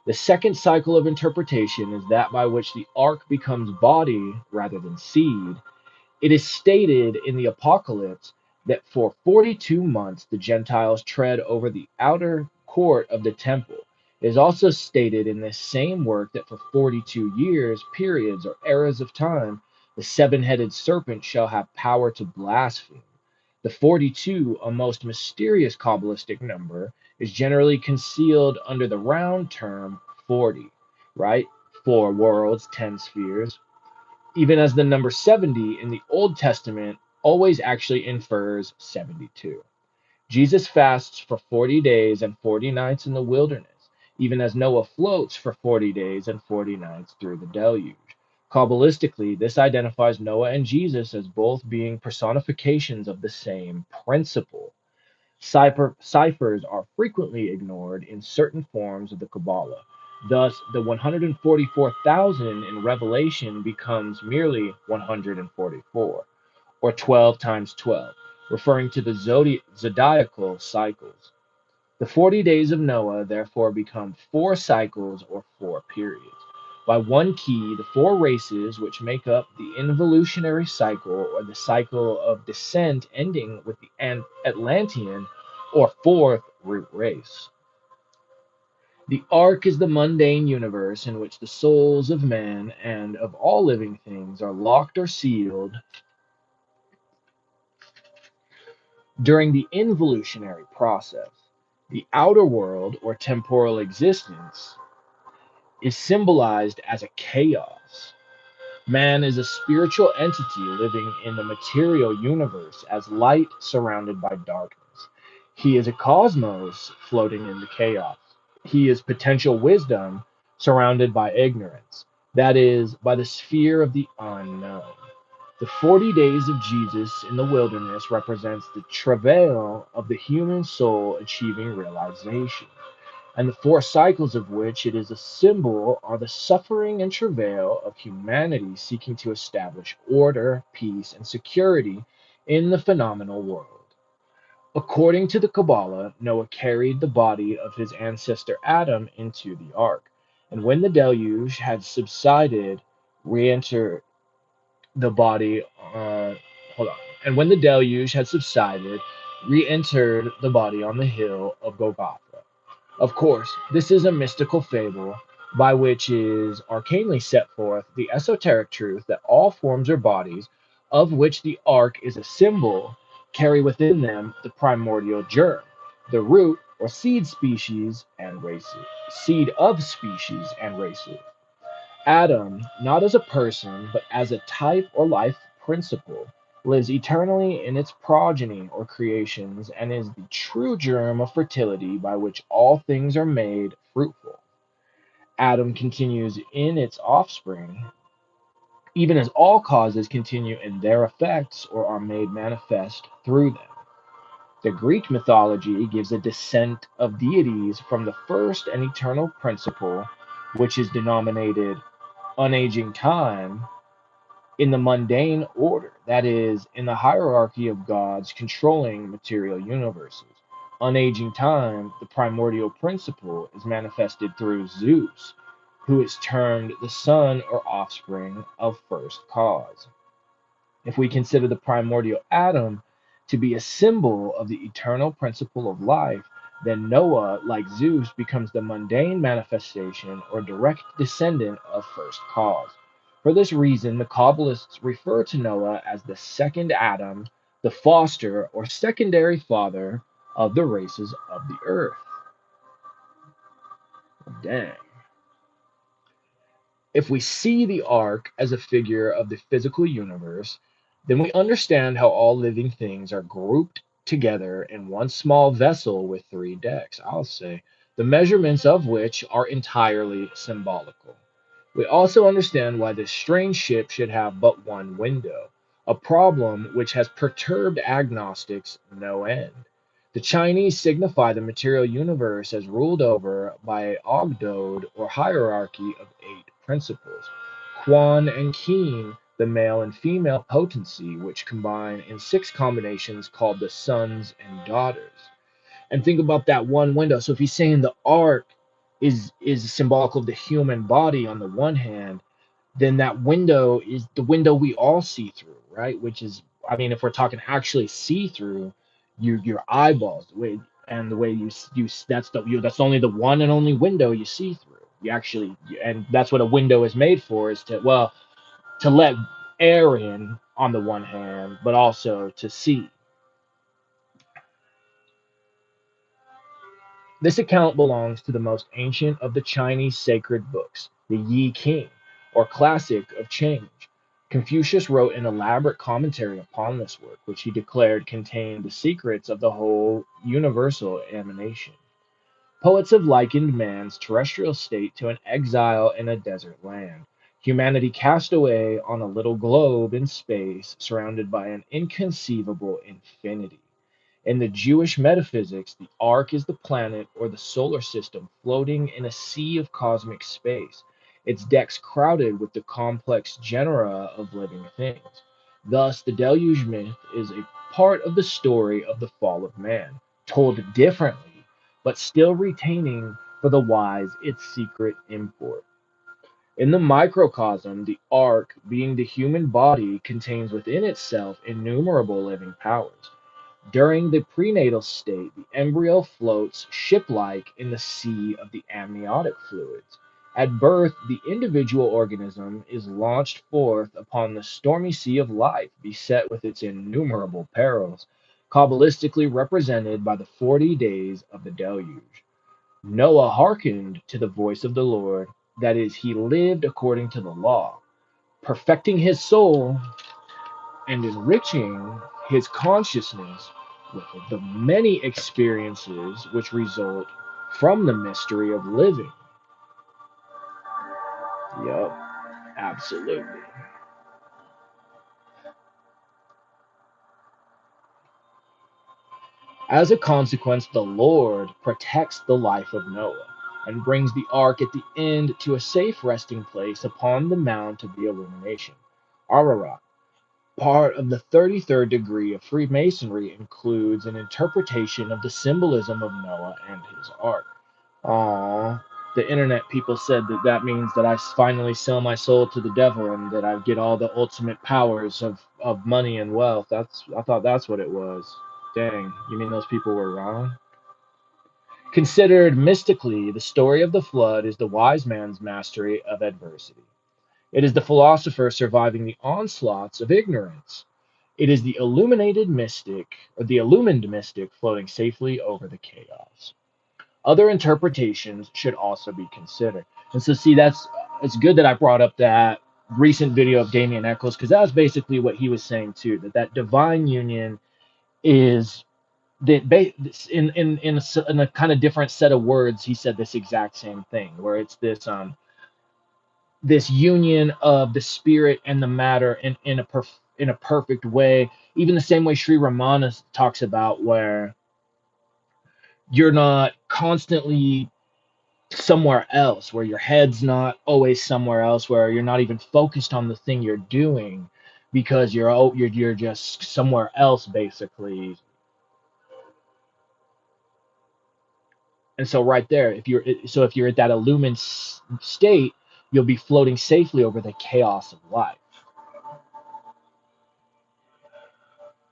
The second cycle of interpretation is that by which the ark becomes body rather than seed. It is stated in the Apocalypse that for 42 months the Gentiles tread over the outer court of the temple. It is also stated in this same work that for 42 years, periods, or eras of time, the seven headed serpent shall have power to blaspheme. The 42, a most mysterious Kabbalistic number, is generally concealed under the round term 40, right? 4 worlds, 10 spheres, even as the number 70 in the Old Testament always actually infers 72. Jesus fasts for 40 days and 40 nights in the wilderness, even as Noah floats for 40 days and 40 nights through the deluge. Kabbalistically, this identifies Noah and Jesus as both being personifications of the same principle. Ciphers are frequently ignored in certain forms of the Kabbalah. Thus, the 144,000 in Revelation becomes merely 144, or 12 times 12, referring to the zodiacal cycles. The 40 days of Noah therefore become 4 cycles or 4 periods. By one key, the 4 races which make up the involutionary cycle or the cycle of descent ending with the Atlantean or fourth root race. The ark is the mundane universe in which the souls of man and of all living things are locked or sealed during the involutionary process. The outer world or temporal existence is symbolized as a chaos. Man is a spiritual entity living in the material universe as light surrounded by darkness. He is a cosmos floating in the chaos. He is potential wisdom surrounded by ignorance, that is, by the sphere of the unknown. The 40 days of Jesus in the wilderness represents the travail of the human soul achieving realization, and the four cycles of which it is a symbol are the suffering and travail of humanity seeking to establish order, peace, and security in the phenomenal world. According to the Kabbalah, Noah carried the body of his ancestor Adam into the ark, and when the deluge had subsided, re entered the body. Hold on. And when the deluge had subsided, re entered the body on the hill of Golgotha. Of course, this is a mystical fable by which is arcanely set forth the esoteric truth that all forms or bodies, of which the ark is a symbol, carry within them the primordial germ, the root or seed of species and races. Adam, not as a person, but as a type or life principle, lives eternally in its progeny or creations and is the true germ of fertility by which all things are made fruitful. Adam continues in its offspring, even as all causes continue in their effects or are made manifest through them. The Greek mythology gives a descent of deities from the first and eternal principle, which is denominated unaging time, in the mundane order, that is, in the hierarchy of gods controlling material universes. Unaging time, the primordial principle, is manifested through Zeus, who is termed the son or offspring of first cause. If we consider the primordial atom to be a symbol of the eternal principle of life, then Noah, like Zeus, becomes the mundane manifestation or direct descendant of first cause. For this reason, the Kabbalists refer to Noah as the second Adam, the foster or secondary father of the races of the earth. Dang. If we see the ark as a figure of the physical universe, then we understand how all living things are grouped together in one small vessel with three decks, I'll say, the measurements of which are entirely symbolical. We also understand why this strange ship should have but one window, a problem which has perturbed agnostics no end. The Chinese signify the material universe as ruled over by a Ogdode or hierarchy of eight principles. Quan and Qin, the male and female potency, which combine in six combinations called the sons and daughters. And think about that one window. So if he's saying the ark is symbolic of the human body on the one hand, then that window is the window we all see through, right? Which is, I mean, if we're talking actually see through, your eyeballs, the way you that's only the one and only window you see through. You actually, and that's what a window is made for, is to, well, to let air in on the one hand, but also to see. This account belongs to the most ancient of the Chinese sacred books, the Yi King, or Classic of Change. Confucius wrote an elaborate commentary upon this work, which he declared contained the secrets of the whole universal emanation. Poets have likened man's terrestrial state to an exile in a desert land, humanity cast away on a little globe in space, surrounded by an inconceivable infinity. In the Jewish metaphysics, the ark is the planet or the solar system floating in a sea of cosmic space, its decks crowded with the complex genera of living things. Thus, the deluge myth is a part of the story of the fall of man, told differently, but still retaining for the wise its secret import. In the microcosm, the ark, being the human body, contains within itself innumerable living powers. During the prenatal state, the embryo floats ship-like in the sea of the amniotic fluids. At birth, the individual organism is launched forth upon the stormy sea of life, beset with its innumerable perils, Kabbalistically represented by the 40 days of the deluge. Noah hearkened to the voice of the Lord, that is, he lived according to the law, perfecting his soul and enriching his consciousness with the many experiences which result from the mystery of living. Yup, absolutely. As a consequence, the Lord protects the life of Noah and brings the ark at the end to a safe resting place upon the Mount of the Illumination, Ararat. Part of the 33rd degree of Freemasonry includes an interpretation of the symbolism of Noah and his ark. Aww. The internet people said that that means that I finally sell my soul to the devil and that I get all the ultimate powers of money and wealth. I thought that's what it was. Dang, you mean those people were wrong? Considered mystically, the story of the flood is the wise man's mastery of adversity. It is the philosopher surviving the onslaughts of ignorance. It is the illuminated mystic, or the illumined mystic, floating safely over the chaos. Other interpretations should also be considered. And so, see, that's it's good that I brought up that recent video of Damien Eccles because that was basically what he was saying too. That divine union is that in a kind of different set of words. He said this exact same thing, where it's this union of the spirit and the matter in a perfect way. Even the same way Sri Ramana talks about, where you're not constantly somewhere else, where your head's not always somewhere else, where you're not even focused on the thing you're doing because you're just somewhere else basically. And so right there, if you're at that illumined state, you'll be floating safely over the chaos of life.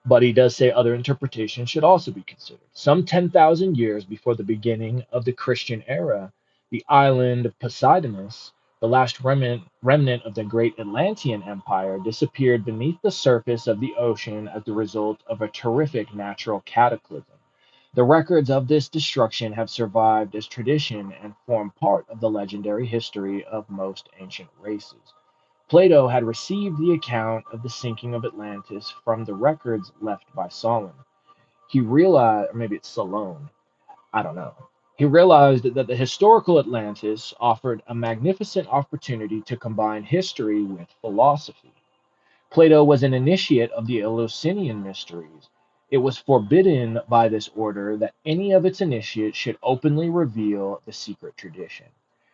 But he does say other interpretations should also be considered. Some 10,000 years before the beginning of the Christian era, the island of Poseidonis, the last remnant of the great Atlantean Empire, disappeared beneath the surface of the ocean as the result of a terrific natural cataclysm. The records of this destruction have survived as tradition and form part of the legendary history of most ancient races. Plato had received the account of the sinking of Atlantis from the records left by Solon. He realized, or maybe it's Solon, I don't know. He realized that the historical Atlantis offered a magnificent opportunity to combine history with philosophy. Plato was an initiate of the Eleusinian mysteries. It was forbidden by this order that any of its initiates should openly reveal the secret tradition.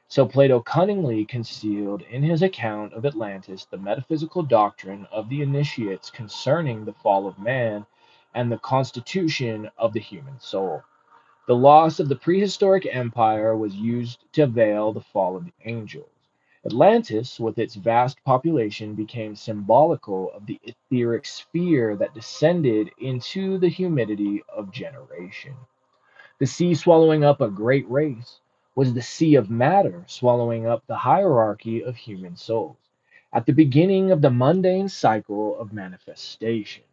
So Plato cunningly concealed in his account of Atlantis the metaphysical doctrine of the initiates concerning the fall of man and the constitution of the human soul. The loss of the prehistoric empire was used to veil the fall of the angels. Atlantis, with its vast population, became symbolical of the etheric sphere that descended into the humidity of generation. The sea swallowing up a great race was the sea of matter swallowing up the hierarchy of human souls at the beginning of the mundane cycle of manifestation.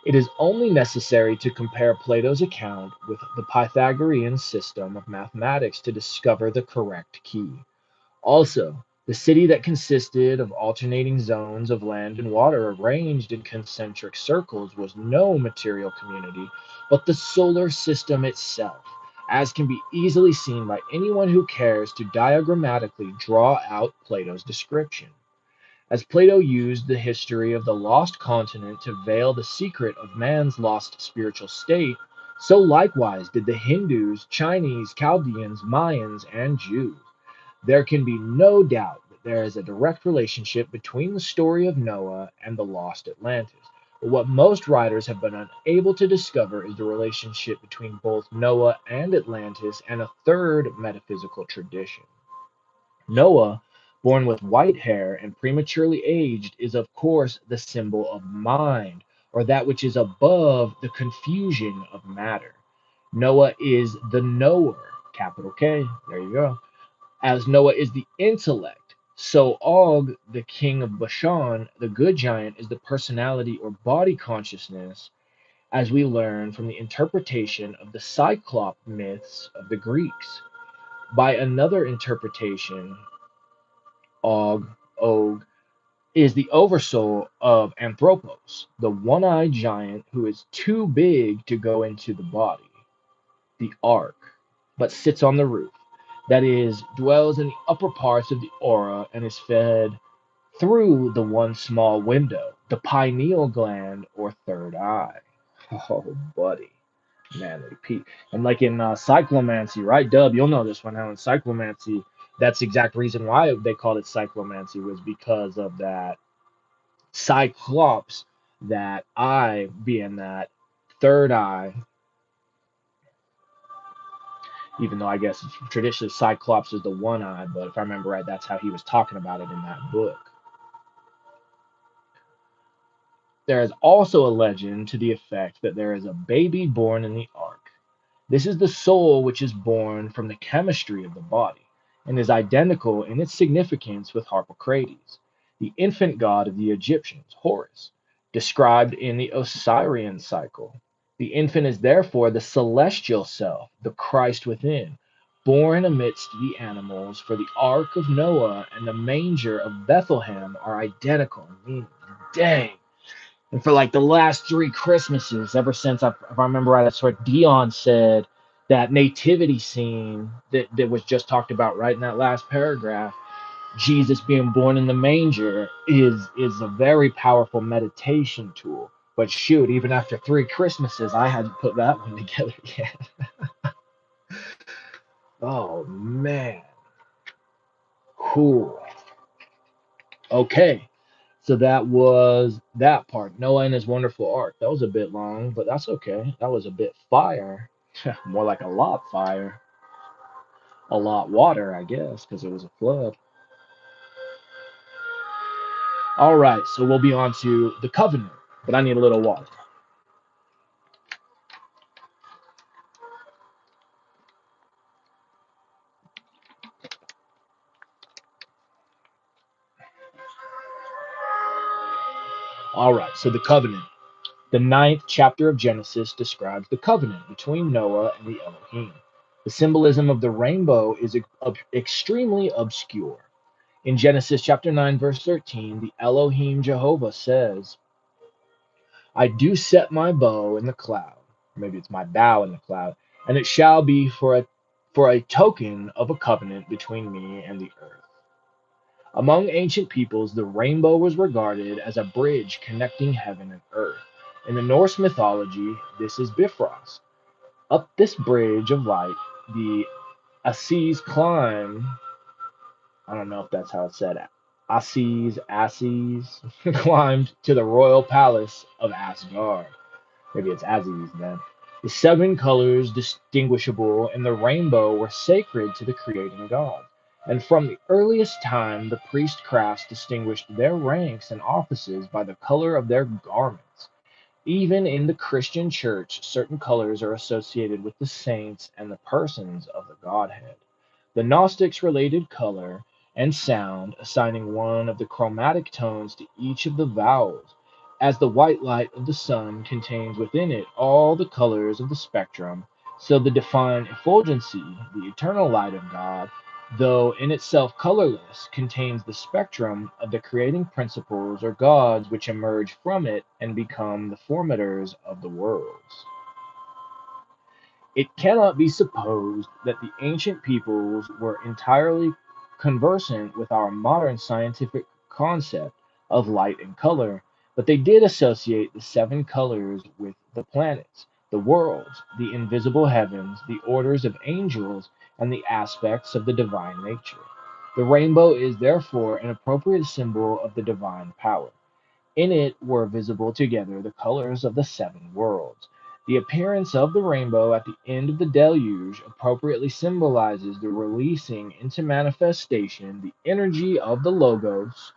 It is only necessary to compare Plato's account with the Pythagorean system of mathematics to discover the correct key. Also, the city that consisted of alternating zones of land and water arranged in concentric circles was no material community, but the solar system itself, as can be easily seen by anyone who cares to diagrammatically draw out Plato's description. As Plato used the history of the lost continent to veil the secret of man's lost spiritual state, so likewise did the Hindus, Chinese, Chaldeans, Mayans, and Jews. There can be no doubt that there is a direct relationship between the story of Noah and the lost Atlantis. But what most writers have been unable to discover is the relationship between both Noah and Atlantis and a third metaphysical tradition. Noah, born with white hair and prematurely aged, is of course the symbol of mind, or that which is above the confusion of matter. Noah is the knower, capital K, there you go. As Noah is the intellect, so Og, the king of Bashan, the good giant, is the personality or body consciousness, as we learn from the interpretation of the Cyclop myths of the Greeks. By another interpretation, Og, is the oversoul of Anthropos, the one eyed giant who is too big to go into the body. the ark, but sits on the roof. That is, dwells in the upper parts of the aura and is fed through the one small window, the pineal gland or third eye. Oh, buddy. Manly Pete. And like in cyclomancy, right, Dub? You'll know this one. How in cyclomancy, that's the exact reason why they called it cyclomancy was because of that cyclops, that eye being that third eye. Even though I guess traditionally cyclops is the one eye, but if I remember right, that's how he was talking about it in that book. There is also a legend to the effect that there is a baby born in the ark. This is the soul which is born from the chemistry of the body, and is identical in its significance with Harpocrates, the infant god of the Egyptians, Horus, described in the Osirian cycle. The infant is therefore the celestial self, the Christ within, born amidst the animals, for the ark of Noah and the manger of Bethlehem are identical in meaning. Dang. And for like the last three Christmases, ever since if I remember right, that's what Dion said, that nativity scene that was just talked about right in that last paragraph, Jesus being born in the manger is a very powerful meditation tool. But shoot, even after three Christmases, I hadn't put that one together yet. Oh man. Cool. Okay. So that was that part. Noah and his wonderful ark. That was a bit long, but that's okay. That was a bit fire. More like a lot fire. A lot water, I guess, because it was a flood. All right, so we'll be on to the covenant, but I need a little water. All right, so the covenant. The ninth chapter of Genesis describes the covenant between Noah and the Elohim. The symbolism of the rainbow is extremely obscure. In Genesis chapter 9, verse 13, the Elohim Jehovah says, I do set my bow in the cloud. Maybe it's my bow in the cloud, and it shall be for a token of a covenant between me and the earth. Among ancient peoples, the rainbow was regarded as a bridge connecting heaven and earth. In the Norse mythology, this is Bifrost. Up this bridge of light, the Asses climb. I don't know if that's how it's said. Asses climbed to the royal palace of Asgard. Maybe it's Aziz then. The seven colors distinguishable in the rainbow were sacred to the creating God. And from the earliest time, the priestcrafts distinguished their ranks and offices by the color of their garments. Even in the Christian church, certain colors are associated with the saints and the persons of the Godhead. The Gnostics related color and sound, assigning one of the chromatic tones to each of the vowels. As the white light of the sun contains within it all the colors of the spectrum, so the divine effulgency, the eternal light of God, though in itself colorless, contains the spectrum of the creating principles or gods which emerge from it and become the formators of the worlds. It cannot be supposed that the ancient peoples were entirely conversant with our modern scientific concept of light and color, but they did associate the seven colors with the planets, the worlds, the invisible heavens, the orders of angels, and the aspects of the divine nature. The rainbow is therefore an appropriate symbol of the divine power. In it were visible together the colors of the seven worlds. The appearance of the rainbow at the end of the deluge appropriately symbolizes the releasing into manifestation the energy of the Logos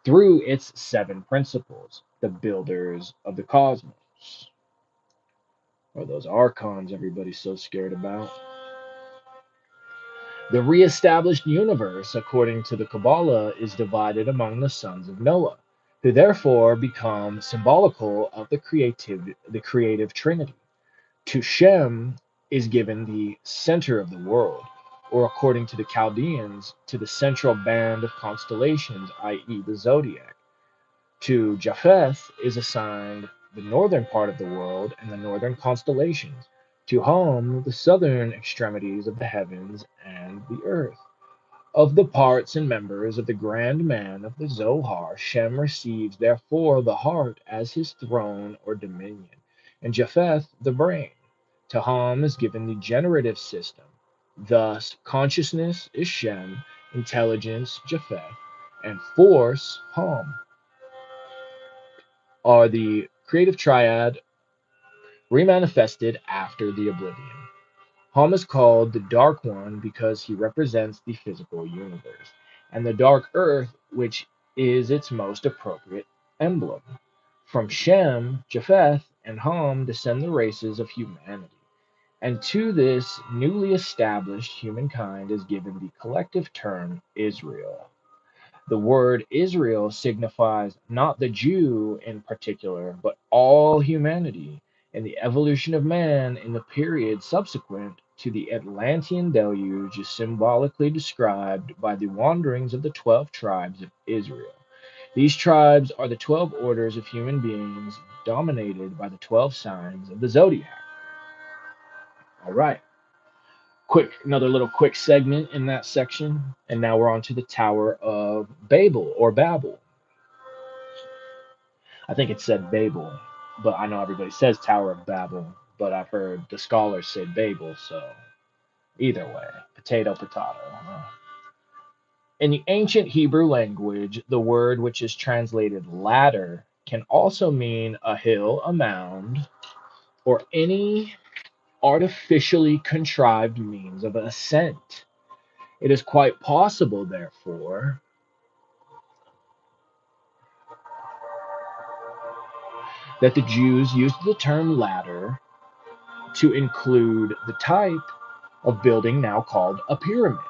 through its seven principles, the builders of the cosmos, or those archons everybody's so scared about. The reestablished universe, according to the Kabbalah, is divided among the sons of Noah, who therefore become symbolical of the creative trinity. To Shem is given the center of the world, or according to the Chaldeans, to the central band of constellations, i.e., the zodiac. To Japheth is assigned the northern part of the world and the northern constellations. To Hom, the southern extremities of the heavens and the earth. Of the parts and members of the grand man of the Zohar, Shem receives therefore the heart as his throne or dominion, and Japheth the brain. To Ham is given the generative system. Thus, consciousness is Shem, intelligence Japheth, and force Ham are the creative triad remanifested after the oblivion. Ham is called the Dark One because he represents the physical universe, and the dark earth, which is its most appropriate emblem. From Shem, Japheth, and Ham descend the races of humanity, and to this newly established humankind is given the collective term Israel. The word Israel signifies not the Jew in particular, but all humanity, and the evolution of man in the period subsequent to the Atlantean deluge is symbolically described by the wanderings of the 12 tribes of Israel. These tribes are the 12 orders of human beings dominated by the 12 signs of the zodiac. All right. Another little quick segment in that section. And now we're on to the Tower of Babel or Babel. I think it said Babel, but I know everybody says Tower of Babel, but I've heard the scholars say Babel, so either way, potato, potato. In the ancient Hebrew language, the word which is translated ladder can also mean a hill, a mound, or any artificially contrived means of ascent. It is quite possible, therefore, that the Jews used the term ladder to include the type of building now called a pyramid.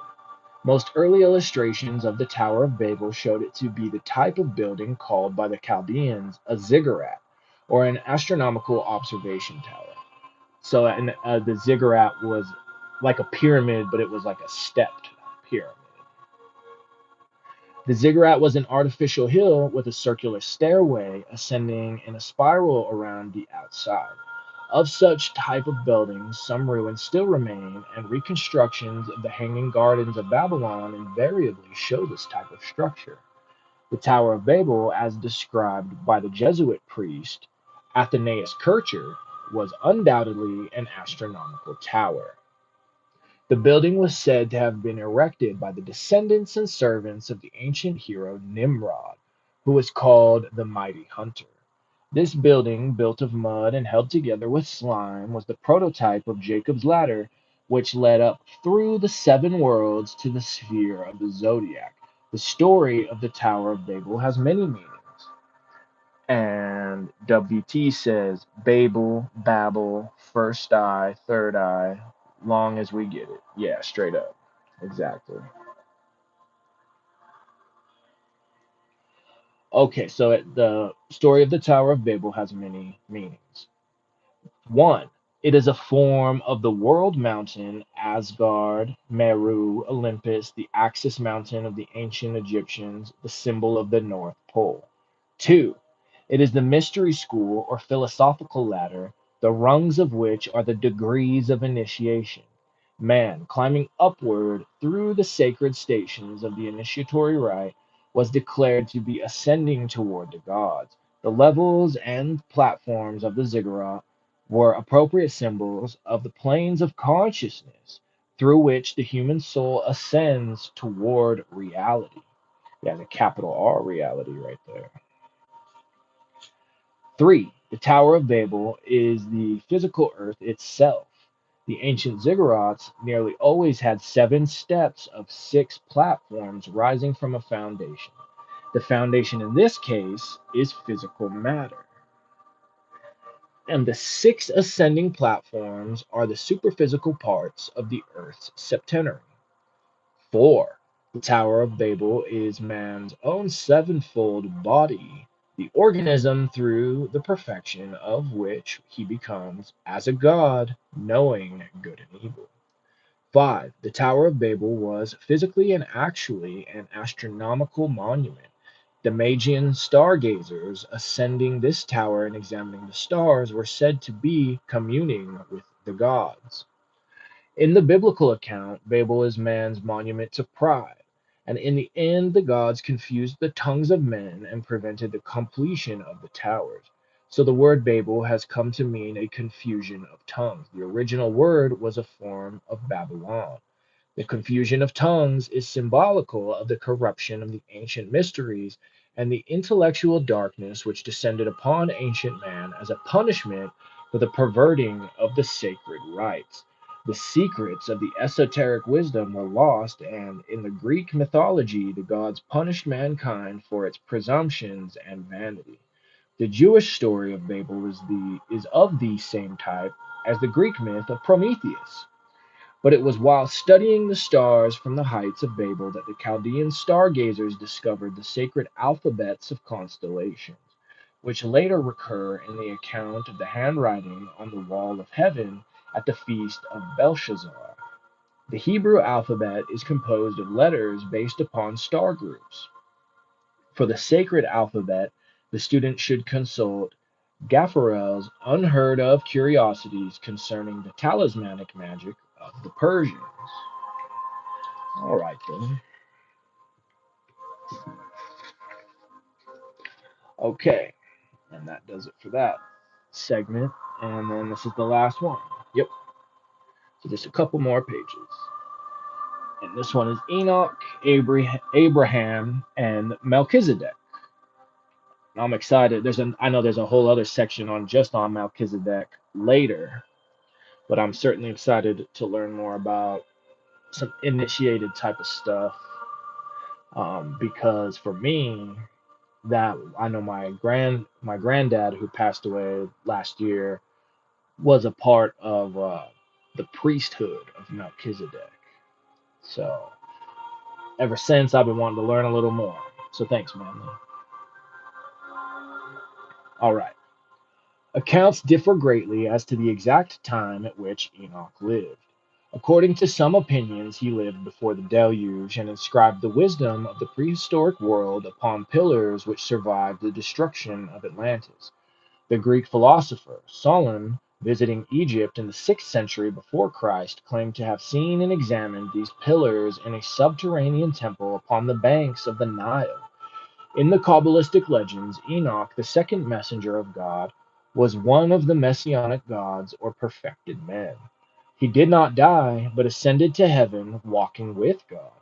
Most early illustrations of the Tower of Babel showed it to be the type of building called by the Chaldeans a ziggurat, or an astronomical observation tower. So the ziggurat was like a pyramid, but it was like a stepped pyramid. The ziggurat was an artificial hill with a circular stairway ascending in a spiral around the outside. Of such type of buildings, some ruins still remain, and reconstructions of the Hanging Gardens of Babylon invariably show this type of structure. The Tower of Babel, as described by the Jesuit priest Athanasius Kircher, was undoubtedly an astronomical tower. The building was said to have been erected by the descendants and servants of the ancient hero Nimrod, who was called the Mighty Hunter. This building, built of mud and held together with slime, was the prototype of Jacob's ladder, which led up through the seven worlds to the sphere of the zodiac. The story of the Tower of Babel has many meanings. And WT says Babel, Babel, first eye, third eye, long as we get it. Yeah, straight up. Exactly. Okay, so the story of the Tower of Babel has many meanings. One, it is a form of the world mountain, Asgard, Meru, Olympus, the axis mountain of the ancient Egyptians, the symbol of the North Pole. Two, it is the mystery school or philosophical ladder, the rungs of which are the degrees of initiation. Man, climbing upward through the sacred stations of the initiatory rite, was declared to be ascending toward the gods. The levels and platforms of the ziggurat were appropriate symbols of the planes of consciousness through which the human soul ascends toward reality. Yeah, the capital R reality right there. Three, the Tower of Babel is the physical earth itself. The ancient ziggurats nearly always had 7 steps of 6 platforms rising from a foundation. The foundation in this case is physical matter. And the 6 ascending platforms are the superphysical parts of the Earth's septenary. 4. The Tower of Babel is man's own sevenfold body, the organism through the perfection of which he becomes, as a god, knowing good and evil. 5. The Tower of Babel was physically and actually an astronomical monument. The Magian stargazers ascending this tower and examining the stars were said to be communing with the gods. In the biblical account, Babel is man's monument to pride, and in the end, the gods confused the tongues of men and prevented the completion of the towers. So the word Babel has come to mean a confusion of tongues. The original word was a form of Babylon. The confusion of tongues is symbolical of the corruption of the ancient mysteries and the intellectual darkness which descended upon ancient man as a punishment for the perverting of the sacred rites. The secrets of the esoteric wisdom were lost, and in the Greek mythology, the gods punished mankind for its presumptions and vanity. The Jewish story of Babel is of the same type as the Greek myth of Prometheus. But it was while studying the stars from the heights of Babel that the Chaldean stargazers discovered the sacred alphabets of constellations, which later recur in the account of the handwriting on the wall of heaven at the feast of Belshazzar. The Hebrew alphabet is composed of letters based upon star groups. For the sacred alphabet, the student should consult Gaffarel's unheard of curiosities concerning the talismanic magic of the Persians. All right, then. Okay, and that does it for that segment. And then this is the last one. Yep. So just a couple more pages. And this one is Enoch, Abraham, and Melchizedek. And I'm excited. I know there's a whole other section on just on Melchizedek later, but I'm certainly excited to learn more about some initiated type of stuff. Because for me, that I know my granddad who passed away last year was a part of the priesthood of Melchizedek. So ever since I've been wanting to learn a little more. So thanks, man. All right. Accounts differ greatly as to the exact time at which Enoch lived. According to some opinions, he lived before the deluge and inscribed the wisdom of the prehistoric world upon pillars which survived the destruction of Atlantis. The Greek philosopher Solon, visiting Egypt in the 6th century before Christ, claimed to have seen and examined these pillars in a subterranean temple upon the banks of the Nile. In the Kabbalistic legends, Enoch, the second messenger of God, was one of the messianic gods or perfected men. He did not die, but ascended to heaven, walking with God.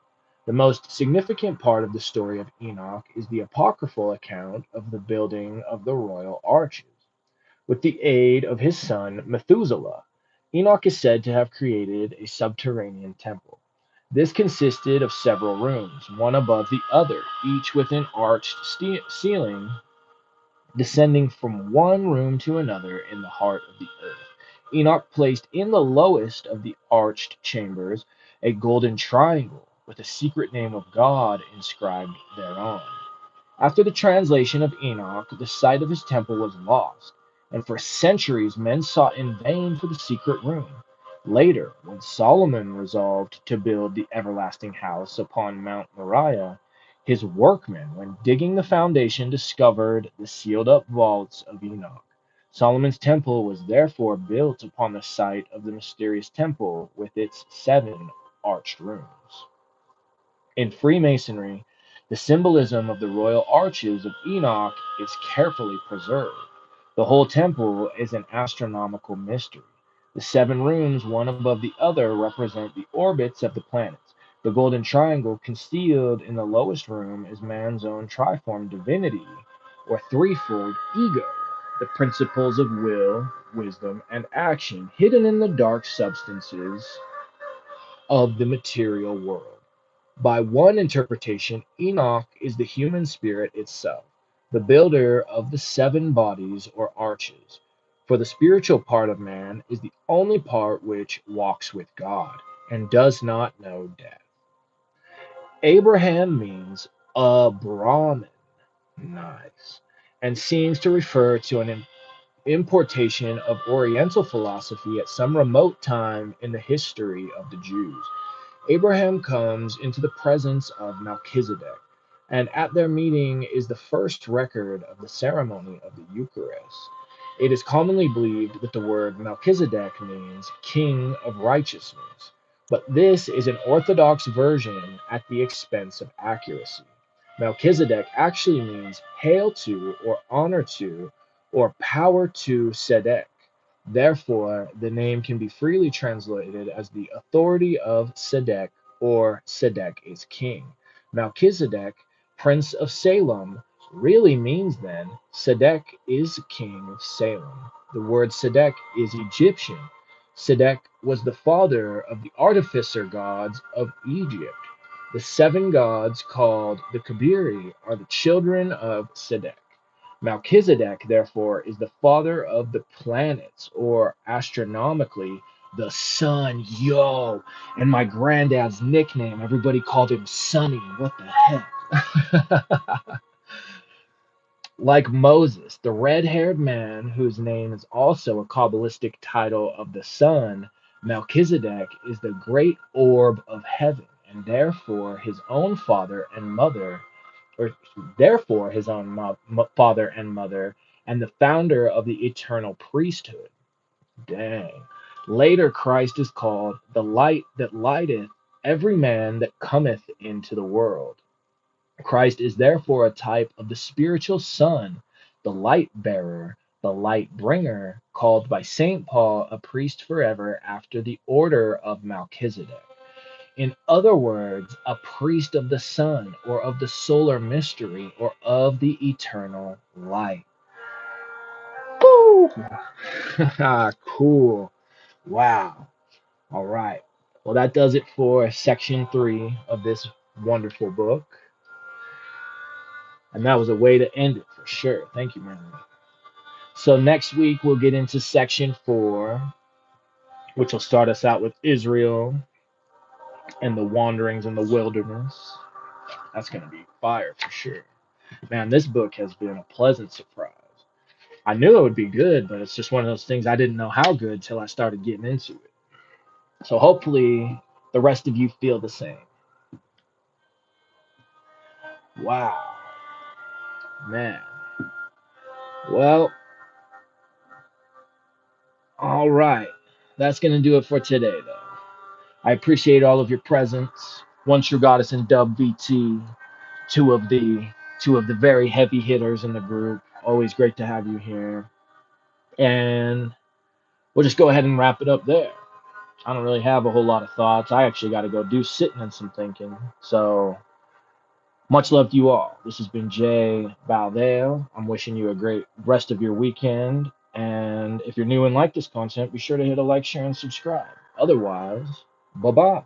The most significant part of the story of Enoch is the apocryphal account of the building of the royal arches. With the aid of his son Methuselah, Enoch is said to have created a subterranean temple. This consisted of several rooms, one above the other, each with an arched ceiling descending from one room to another in the heart of the earth. Enoch placed in the lowest of the arched chambers a golden triangle with the secret name of God inscribed thereon. After the translation of Enoch, the site of his temple was lost, and for centuries men sought in vain for the secret room. Later, when Solomon resolved to build the everlasting house upon Mount Moriah, his workmen, when digging the foundation, discovered the sealed up vaults of Enoch. Solomon's temple was therefore built upon the site of the mysterious temple with its 7 arched rooms. In Freemasonry, the symbolism of the royal arches of Enoch is carefully preserved. The whole temple is an astronomical mystery. The 7 rooms, one above the other, represent the orbits of the planets. The golden triangle concealed in the lowest room is man's own triform divinity, or threefold ego, the principles of will, wisdom, and action hidden in the dark substances of the material world. By one interpretation, Enoch is the human spirit itself, the builder of the 7 bodies or arches. For the spiritual part of man is the only part which walks with God and does not know death. Abraham means a Brahmin. Nice. And seems to refer to an importation of Oriental philosophy at some remote time in the history of the Jews. Abraham comes into the presence of Melchizedek, and at their meeting is the first record of the ceremony of the Eucharist. It is commonly believed that the word Melchizedek means king of righteousness, but this is an orthodox version at the expense of accuracy. Melchizedek actually means hail to or honor to or power to Sedek. Therefore, the name can be freely translated as the authority of Sedek or Sedek is king. Melchizedek, prince of Salem, really means then Sedek is king of Salem. The word Sedek is Egyptian. Sedek was the father of the artificer gods of Egypt. The seven gods called the Kabiri are the children of Sedek. Melchizedek, therefore, is the father of the planets, or astronomically, the sun. Yo, and my granddad's nickname, everybody called him Sonny. What the heck? Like Moses, the red haired man, whose name is also a Kabbalistic title of the sun, Melchizedek is the great orb of heaven, and therefore his own father and mother, or therefore his own father and mother, and the founder of the eternal priesthood. Dang. Later, Christ is called the light that lighteth every man that cometh into the world. Christ is therefore a type of the spiritual sun, the light bearer, the light bringer, called by St. Paul a priest forever after the order of Melchizedek. In other words, a priest of the sun or of the solar mystery or of the eternal light. Woo! Cool. Wow. All right. Well, that does it for section 3 of this wonderful book. And that was a way to end it for sure. Thank you, man. So next week we'll get into section 4, which will start us out with Israel and the wanderings in the wilderness. That's going to be fire for sure. Man, this book has been a pleasant surprise. I knew it would be good, but it's just one of those things I didn't know how good till I started getting into it. So hopefully the rest of you feel the same. Wow. Man. Well, all right. That's going to do it for today, though. I appreciate all of your presence. One True Goddess and Dub VT, two of the very heavy hitters in the group. Always great to have you here. And we'll just go ahead and wrap it up there. I don't really have a whole lot of thoughts. I actually got to go do sitting and some thinking. So much love to you all. This has been Jay Valdale. I'm wishing you a great rest of your weekend. And if you're new and like this content, be sure to hit a like, share, and subscribe. Otherwise, bye-bye.